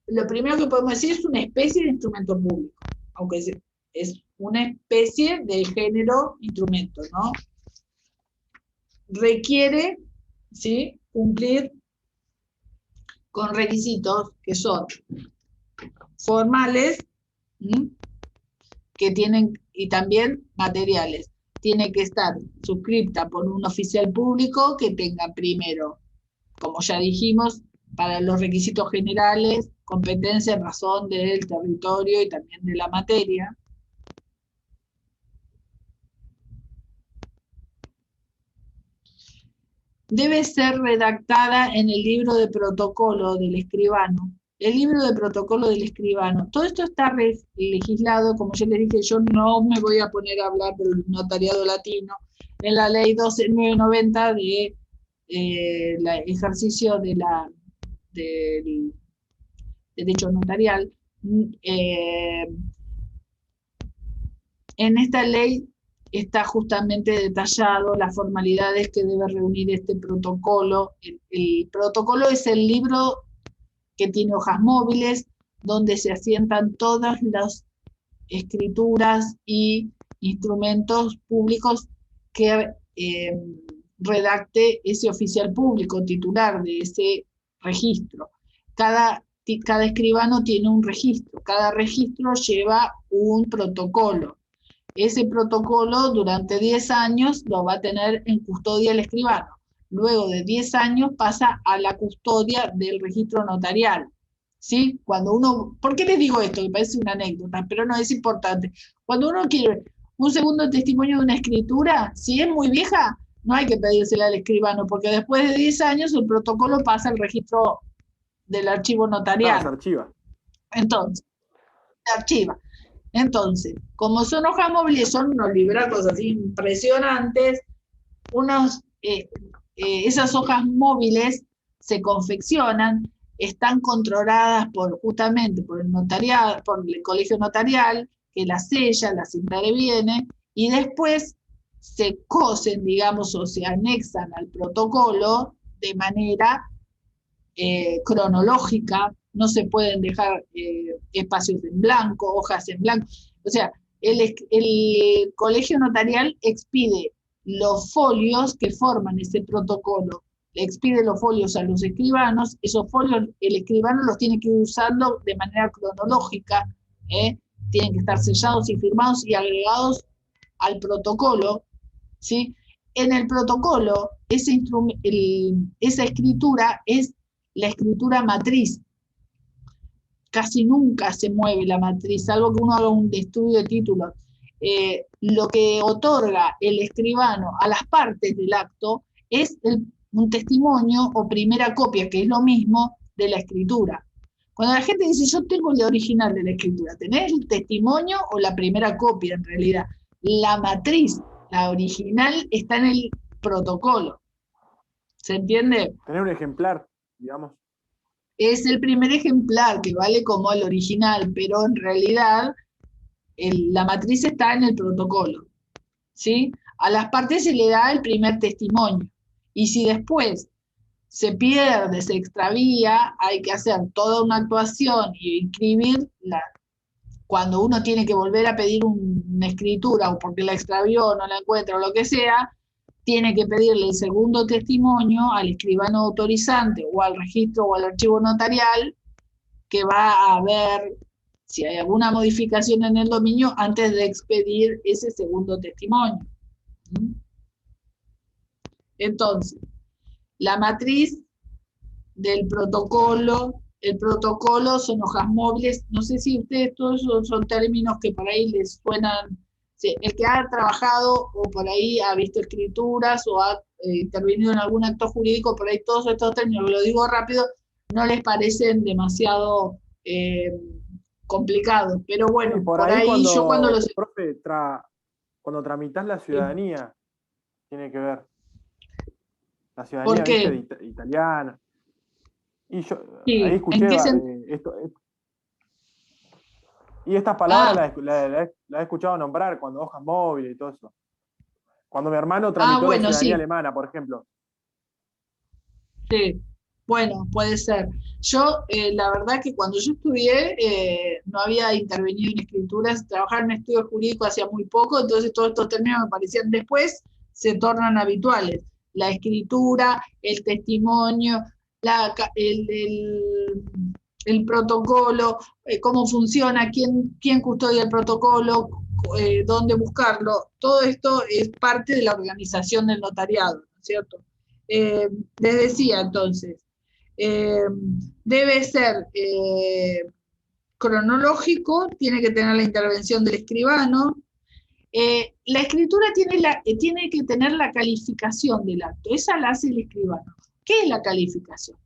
lo primero que podemos decir es una especie de instrumento público, aunque es una especie de género instrumento, ¿no? Requiere, ¿sí?, cumplir con requisitos que son formales, que tienen, y también materiales. Tiene que estar suscripta por un oficial público que tenga primero, como ya dijimos, para los requisitos generales, competencia en razón del territorio y también de la materia. Debe ser redactada en el libro de protocolo del escribano. El libro de protocolo del escribano. Todo esto está legislado, como ya les dije, yo no me voy a poner a hablar del notariado latino, en la ley 12990 de ejercicio del derecho notarial. En esta ley está justamente detallado las formalidades que debe reunir este protocolo. El protocolo es el libro que tiene hojas móviles, donde se asientan todas las escrituras y instrumentos públicos que redacte ese oficial público titular de ese registro. Cada escribano tiene un registro, cada registro lleva un protocolo. Ese protocolo durante 10 años lo va a tener en custodia el escribano. Luego de 10 años pasa a la custodia del registro notarial. ¿Sí? Cuando uno, ¿por qué les digo esto? Que parece una anécdota, pero no es importante. Cuando uno quiere un segundo testimonio de una escritura, si es muy vieja, no hay que pedírsela al escribano, porque después de 10 años el protocolo pasa al registro del archivo notarial. No, se archiva. Entonces, se archiva. Entonces, como son hojas móviles, son unos libracos así impresionantes, esas hojas móviles se confeccionan, están controladas justamente por el notariado, por el colegio notarial, que las sella, las interviene, y después se cosen, digamos, o se anexan al protocolo de manera cronológica, no se pueden dejar espacios en blanco, hojas en blanco. O sea, el colegio notarial expide los folios que forman ese protocolo, le expide los folios a los escribanos, esos folios el escribano los tiene que ir usando de manera cronológica, tienen que estar sellados y firmados y agregados al protocolo, ¿sí? En el protocolo, esa escritura es la escritura matriz. Casi nunca se mueve la matriz, salvo que uno haga un estudio de títulos. Lo que otorga el escribano a las partes del acto es un testimonio o primera copia, que es lo mismo de la escritura. Cuando la gente dice, yo tengo el original de la escritura, ¿tenés el testimonio o la primera copia en realidad? La matriz, la original, está en el protocolo. ¿Se entiende? Tener un ejemplar, digamos. Es el primer ejemplar que vale como el original, pero en realidad la matriz está en el protocolo, ¿sí? A las partes se le da el primer testimonio, y si después se pierde, se extravía, hay que hacer toda una actuación y inscribirla. Cuando uno tiene que volver a pedir una escritura, o porque la extravió, no la encuentra, o lo que sea, tiene que pedirle el segundo testimonio al escribano autorizante o al registro o al archivo notarial, que va a ver si hay alguna modificación en el dominio antes de expedir ese segundo testimonio. Entonces, la matriz del protocolo, el protocolo son hojas móviles, no sé si ustedes todos son términos que por ahí les suenan. Sí, el que ha trabajado o por ahí ha visto escrituras o ha intervenido en algún acto jurídico, por ahí todos estos términos, lo digo rápido, no les parecen demasiado complicados, pero bueno, Sí, por ahí yo cuando los... Profe, cuando tramitas la ciudadanía, tiene que ver. La ciudadanía, ¿Por qué? ¿viste? Italiana. Y yo Sí, ahí escuché ¿en qué esto. Y estas palabras las he escuchado nombrar cuando hojas móviles y todo eso. Cuando mi hermano tramitó la ciudadanía sí. alemana, por ejemplo. Sí, bueno, puede ser. Yo, la verdad que cuando yo estudié, no había intervenido en escrituras, trabajaba en estudio jurídico hacía muy poco, entonces todos estos términos me parecían, después se tornan habituales. La escritura, el testimonio, el protocolo, cómo funciona, quién custodia el protocolo, dónde buscarlo, todo esto es parte de la organización del notariado, ¿no es cierto? Les decía entonces, debe ser cronológico, tiene que tener la intervención del escribano. La escritura tiene que tener la calificación del acto, esa la hace el escribano. ¿Qué es la calificación?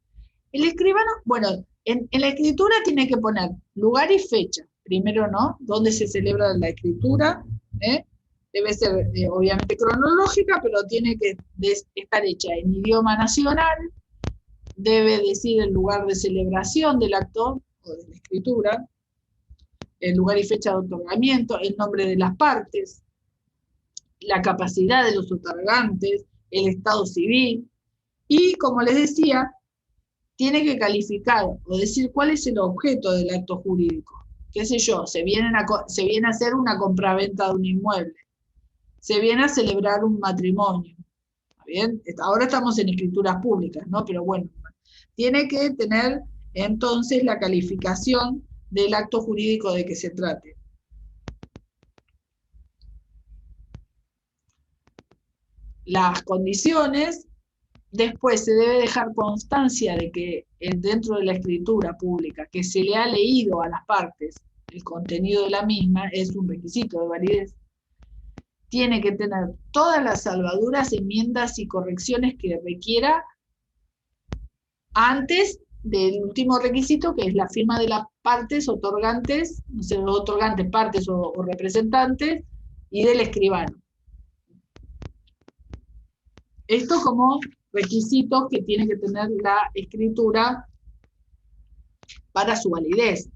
El escribano, bueno, en la escritura tiene que poner lugar y fecha, primero, ¿no? ¿Dónde se celebra la escritura? Debe ser obviamente cronológica, pero tiene que estar hecha en idioma nacional, debe decir el lugar de celebración del acto o de la escritura, el lugar y fecha de otorgamiento, el nombre de las partes, la capacidad de los otorgantes, el estado civil, y como les decía, tiene que calificar o decir cuál es el objeto del acto jurídico. Qué sé yo, se viene a hacer una compraventa de un inmueble, se viene a celebrar un matrimonio. ¿Está bien? Ahora estamos en escrituras públicas, ¿no? Pero bueno, tiene que tener entonces la calificación del acto jurídico de que se trate. Las condiciones, después se debe dejar constancia de que dentro de la escritura pública, que se le ha leído a las partes el contenido de la misma, es un requisito de validez. Tiene que tener todas las salvaduras, enmiendas y correcciones que requiera antes del último requisito, que es la firma de las partes otorgantes, no sé, los otorgantes, partes o representantes, y del escribano. Esto como requisitos que tiene que tener la escritura para su validez.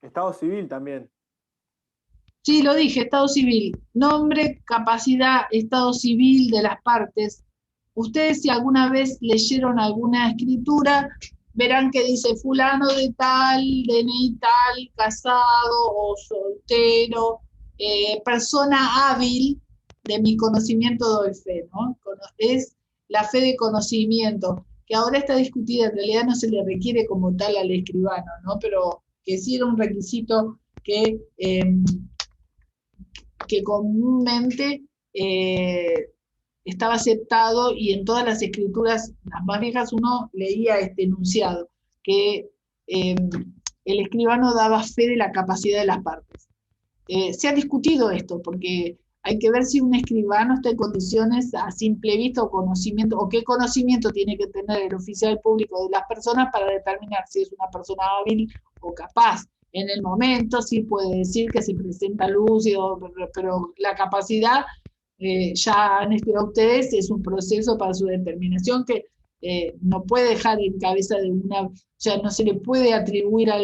Estado civil también. Sí, lo dije, estado civil. Nombre, capacidad, estado civil de las partes. Ustedes, si alguna vez leyeron alguna escritura, verán que dice fulano de tal, DNI tal, casado o soltero, persona hábil, de mi conocimiento doy fe, ¿no? Es la fe de conocimiento, que ahora está discutida, en realidad no se le requiere como tal al escribano, ¿no? Pero que sí era un requisito que comúnmente estaba aceptado, y en todas las escrituras, las más viejas, uno leía este enunciado, que el escribano daba fe de la capacidad de las partes. Se ha discutido esto, porque hay que ver si un escribano está en condiciones a simple vista o conocimiento, o qué conocimiento tiene que tener el oficial público de las personas para determinar si es una persona hábil o capaz. En el momento sí puede decir que se presenta lúcido, pero la capacidad, ya han estudiado ustedes, es un proceso para su determinación que no puede dejar en cabeza de una, o sea, no se le puede atribuir a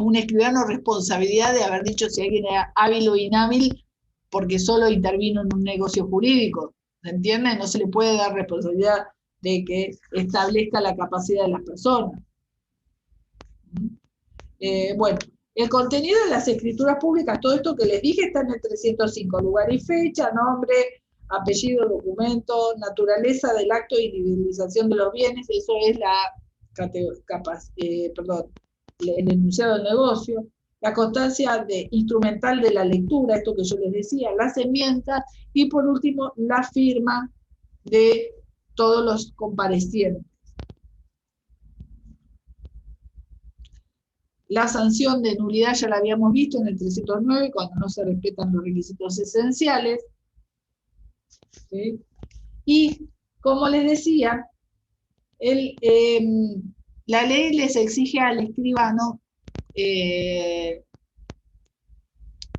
un escribano responsabilidad de haber dicho si alguien era hábil o inhábil porque solo intervino en un negocio jurídico, ¿se entiende? No se le puede dar responsabilidad de que establezca la capacidad de las personas. Bueno, el contenido de las escrituras públicas, todo esto que les dije, está en el 305, lugar y fecha, nombre, apellido, documento, naturaleza del acto de individualización de los bienes, eso es el enunciado del negocio, la constancia instrumental de la lectura, esto que yo les decía, las enmiendas, y por último, la firma de todos los comparecientes. La sanción de nulidad ya la habíamos visto en el 309, cuando no se respetan los requisitos esenciales. ¿Sí? Y, como les decía, la ley les exige al escribano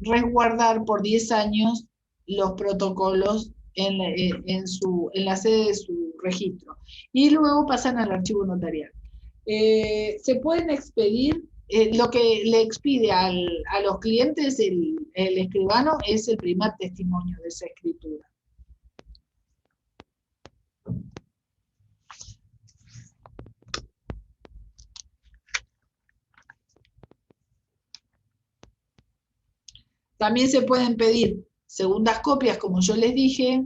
resguardar por 10 años los protocolos en la sede de su registro, y luego pasan al archivo notarial. Se pueden expedir, lo que le expide a los clientes el escribano es el primer testimonio de esa escritura. También se pueden pedir segundas copias, como yo les dije,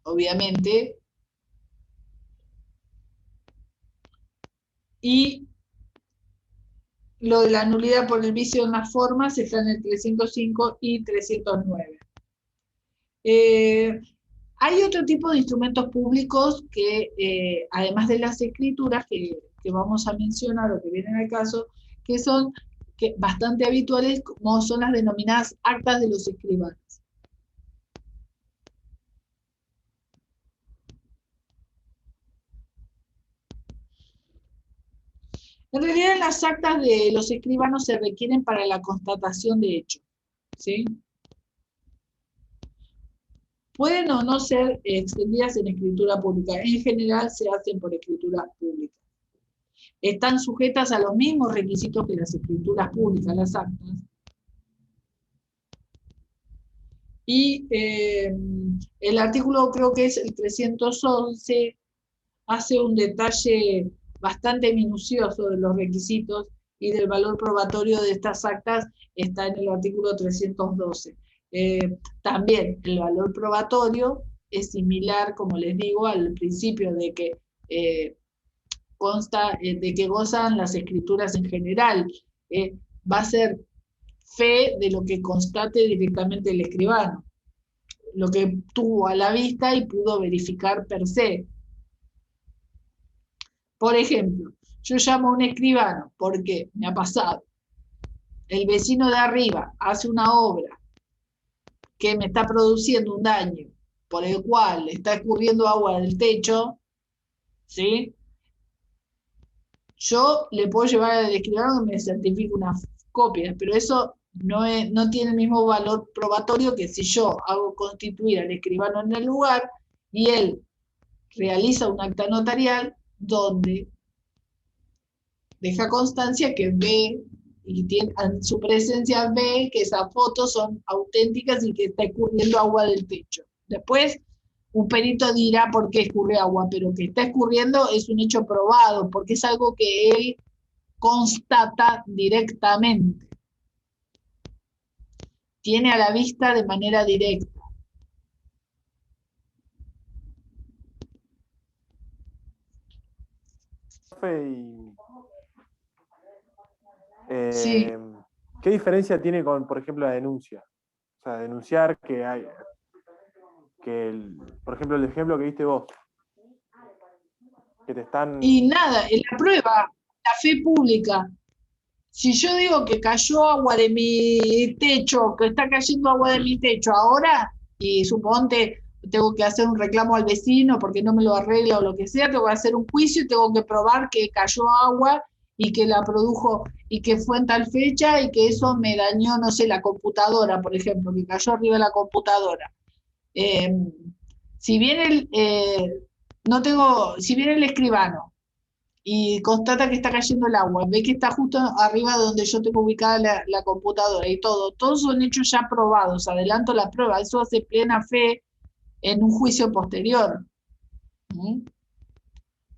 obviamente, y lo de la nulidad por el vicio en las formas está en el 305 y 309. Hay otro tipo de instrumentos públicos que, además de las escrituras que vamos a mencionar o que vienen al caso, que son bastante habituales, como son las denominadas actas de los escribanos. En realidad, las actas de los escribanos se requieren para la constatación de hechos, ¿sí? Pueden o no ser extendidas en escritura pública. En general se hacen por escritura pública. están sujetas a los mismos requisitos que las escrituras públicas, las actas. Y el artículo, creo que es el 311, hace un detalle bastante minucioso de los requisitos y del valor probatorio de estas actas, está en el artículo 312. También el valor probatorio es similar, como les digo, al principio de que consta de que gozan las escrituras en general. Va a ser fe de lo que constate directamente el escribano, lo que tuvo a la vista y pudo verificar per se. Por ejemplo, yo llamo a un escribano porque me ha pasado, el vecino de arriba hace una obra que me está produciendo un daño por el cual está escurriendo agua del techo, ¿sí? Yo le puedo llevar al escribano que me certifique unas copias, pero eso no tiene el mismo valor probatorio que si yo hago constituir al escribano en el lugar y él realiza un acta notarial donde deja constancia que ve y tiene, en su presencia ve que esas fotos son auténticas y que está escurriendo agua del techo. Después, un perito dirá por qué escurre agua, pero que está escurriendo es un hecho probado, porque es algo que él constata directamente. Tiene a la vista de manera directa. Sí. ¿Qué diferencia tiene con, por ejemplo, la denuncia? O sea, denunciar que hay, por ejemplo, el ejemplo que diste vos, que te están... Y nada, en la prueba, la fe pública. Si yo digo que cayó agua de mi techo, que está cayendo agua de mi techo ahora, y suponte tengo que hacer un reclamo al vecino porque no me lo arregla o lo que sea, tengo que hacer un juicio y tengo que probar que cayó agua y que la produjo y que fue en tal fecha y que eso me dañó, no sé, la computadora, por ejemplo, que cayó arriba de la computadora. Si bien si bien el escribano y constata que está cayendo el agua, ve que está justo arriba de donde yo tengo ubicada la computadora y todo, todos son hechos ya probados, adelanto la prueba, eso hace plena fe en un juicio posterior. ¿Mm?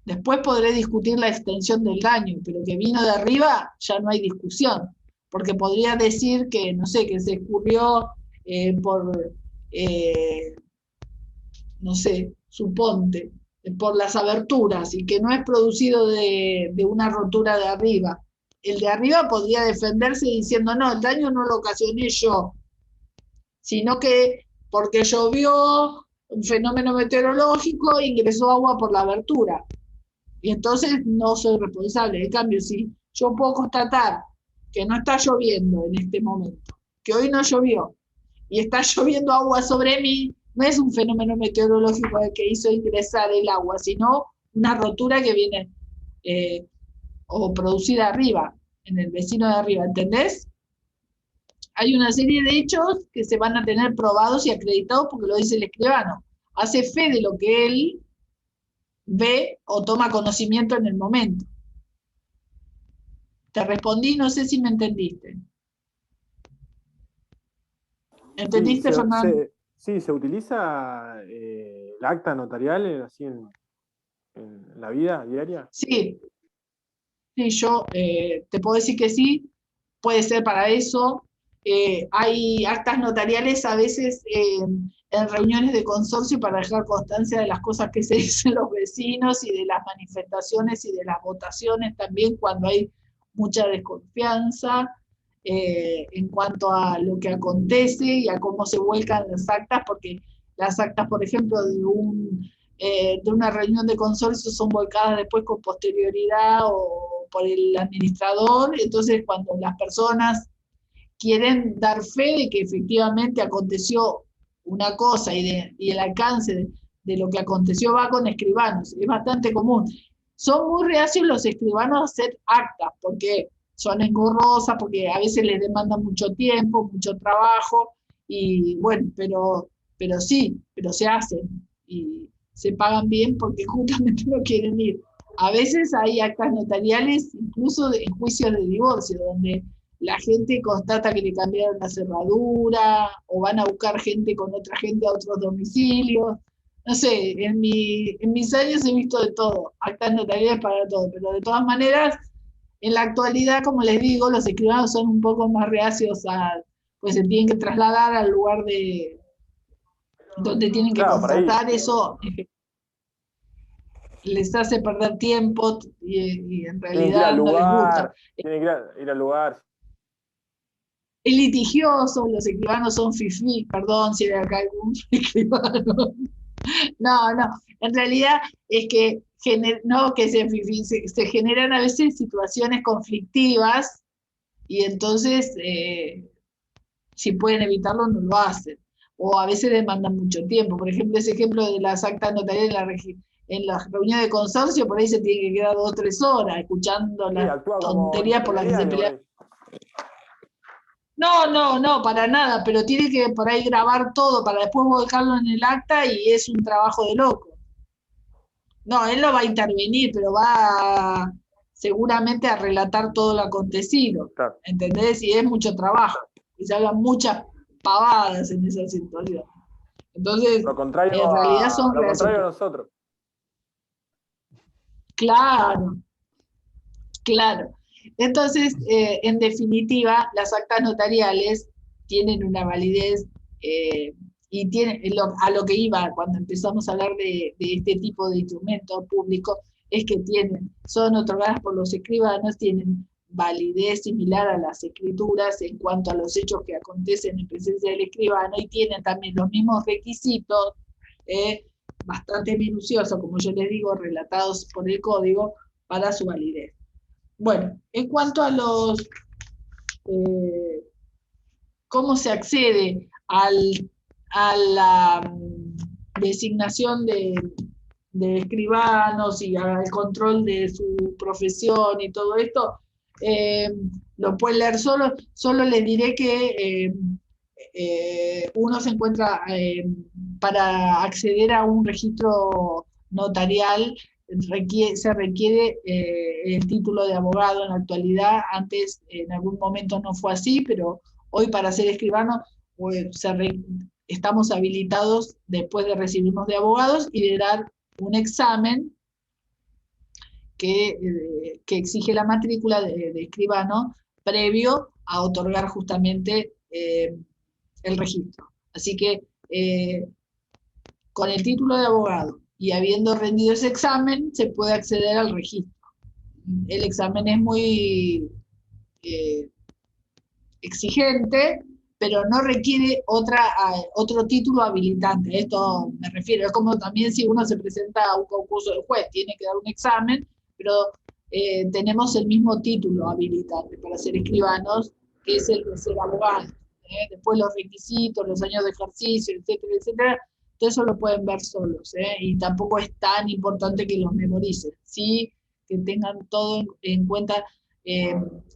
Después podré discutir la extensión del daño, pero que vino de arriba ya no hay discusión, porque podría decir que, no sé, que se escurrió no sé, suponte, por las aberturas y que no es producido de una rotura de arriba. El de arriba podría defenderse diciendo, no, el daño no lo ocasioné yo, sino que porque llovió un fenómeno meteorológico ingresó agua por la abertura. Y entonces no soy responsable. En cambio, si yo puedo constatar que no está lloviendo en este momento, que hoy no llovió, y está lloviendo agua sobre mí, no es un fenómeno meteorológico el que hizo ingresar el agua, sino una rotura que viene o producida arriba, en el vecino de arriba, ¿entendés? Hay una serie de hechos que se van a tener probados y acreditados porque lo dice el escribano. Hace fe de lo que él ve o toma conocimiento en el momento. Te respondí, no sé si me entendiste. ¿Entendiste, Sí, Fernando? Sí, se utiliza el acta notarial así en la vida diaria. Sí, sí, yo te puedo decir que sí, puede ser para eso. Hay actas notariales a veces en reuniones de consorcio para dejar constancia de las cosas que se dicen los vecinos y de las manifestaciones y de las votaciones también cuando hay mucha desconfianza en cuanto a lo que acontece y a cómo se vuelcan las actas, porque las actas, por ejemplo, de una reunión de consorcio son volcadas después con posterioridad o por el administrador, entonces cuando las personas quieren dar fe de que efectivamente aconteció una cosa y el alcance de lo que aconteció va con escribanos, es bastante común. Son muy reacios los escribanos a hacer actas, porque son engorrosas, porque a veces les demandan mucho tiempo, mucho trabajo, y bueno, pero sí, pero se hacen, y se pagan bien porque justamente no quieren ir. A veces hay actas notariales, incluso en juicios de divorcio, donde la gente constata que le cambiaron la cerradura, o van a buscar gente con otra gente a otros domicilios. No sé, en mis años he visto de todo, actas notariales para todo, pero de todas maneras, en la actualidad, como les digo, los escribanos son un poco más reacios pues se tienen que trasladar al lugar de donde tienen que Claro, por ahí. constatar eso. Les hace perder tiempo y en Tienen que ir al realidad no les gusta. lugar, tienen que ir al lugar. Es litigioso, los escribanos son fifí, perdón si hay acá algún escribano. No, no, en realidad es que no que sean fifí, se generan a veces situaciones conflictivas y entonces si pueden evitarlo no lo hacen. O a veces demandan mucho tiempo. Por ejemplo, ese ejemplo de las actas notariales en la reunión de consorcio, por ahí se tiene que quedar 2 o 3 horas escuchando Sí, las actúa como tonterías por las que se intermediario. pelean. No, para nada, pero tiene que por ahí grabar todo para después volcarlo en el acta y es un trabajo de loco. No, él no va a intervenir, pero va seguramente a relatar todo lo acontecido. Claro. ¿Entendés? Y es mucho trabajo. Y se hablan muchas pavadas en esa situación. Entonces, Lo contrario, en realidad son lo contrario a nosotros. Claro, claro. Entonces, en definitiva, las actas notariales tienen una validez y tienen, a lo que iba cuando empezamos a hablar de este tipo de instrumentos públicos, es que son otorgadas por los escribanos, tienen validez similar a las escrituras en cuanto a los hechos que acontecen en presencia del escribano y tienen también los mismos requisitos, bastante minuciosos, como yo les digo, relatados por el código, para su validez. Bueno, en cuanto a los cómo se accede a la designación de escribanos y al control de su profesión y todo esto, lo pueden leer solo les diré que uno se encuentra para acceder a un registro notarial se requiere el título de abogado en la actualidad. Antes en algún momento no fue así, pero hoy para ser escribano pues, estamos habilitados después de recibirnos de abogados y de dar un examen que exige la matrícula de escribano previo a otorgar justamente el registro. Así que con el título de abogado y habiendo rendido ese examen, se puede acceder al registro. El examen es muy exigente, pero no requiere otro título habilitante. Esto me refiero, es como también si uno se presenta a un concurso de juez, tiene que dar un examen, pero tenemos el mismo título habilitante para ser escribanos, que es el de ser abogado. Después los requisitos, los años de ejercicio, etcétera, etcétera, todo eso lo pueden ver solos, y tampoco es tan importante que los memoricen, sí que tengan todo en cuenta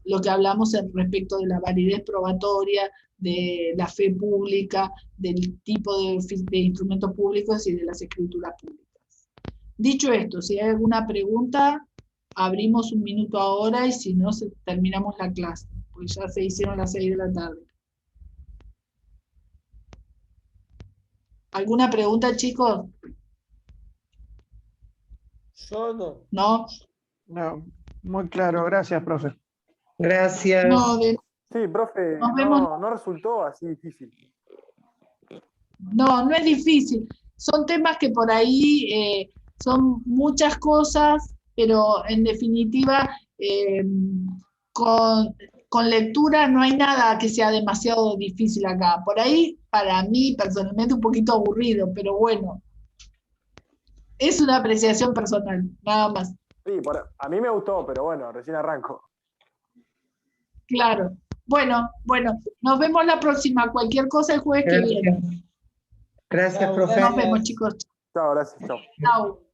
lo que hablamos respecto de la validez probatoria, de la fe pública, del tipo de instrumentos públicos y de las escrituras públicas. Dicho esto, si hay alguna pregunta, abrimos un minuto ahora y si no, terminamos la clase, porque ya se hicieron las 6 de la tarde. ¿Alguna pregunta, chicos? Yo no. ¿No? No, muy claro, gracias, profe. Gracias. No, Sí, profe, Nos vemos. no resultó así difícil. No es difícil. Son temas que por ahí son muchas cosas, pero en definitiva, con lectura no hay nada que sea demasiado difícil acá. Por ahí, para mí, personalmente, un poquito aburrido, pero bueno, es una apreciación personal, nada más. Sí, a mí me gustó, pero bueno, recién arranco. Claro. Bueno, nos vemos la próxima. Cualquier cosa el jueves que viene. Gracias, profe. Nos vemos, chicos. Chao, gracias, chao. Chao.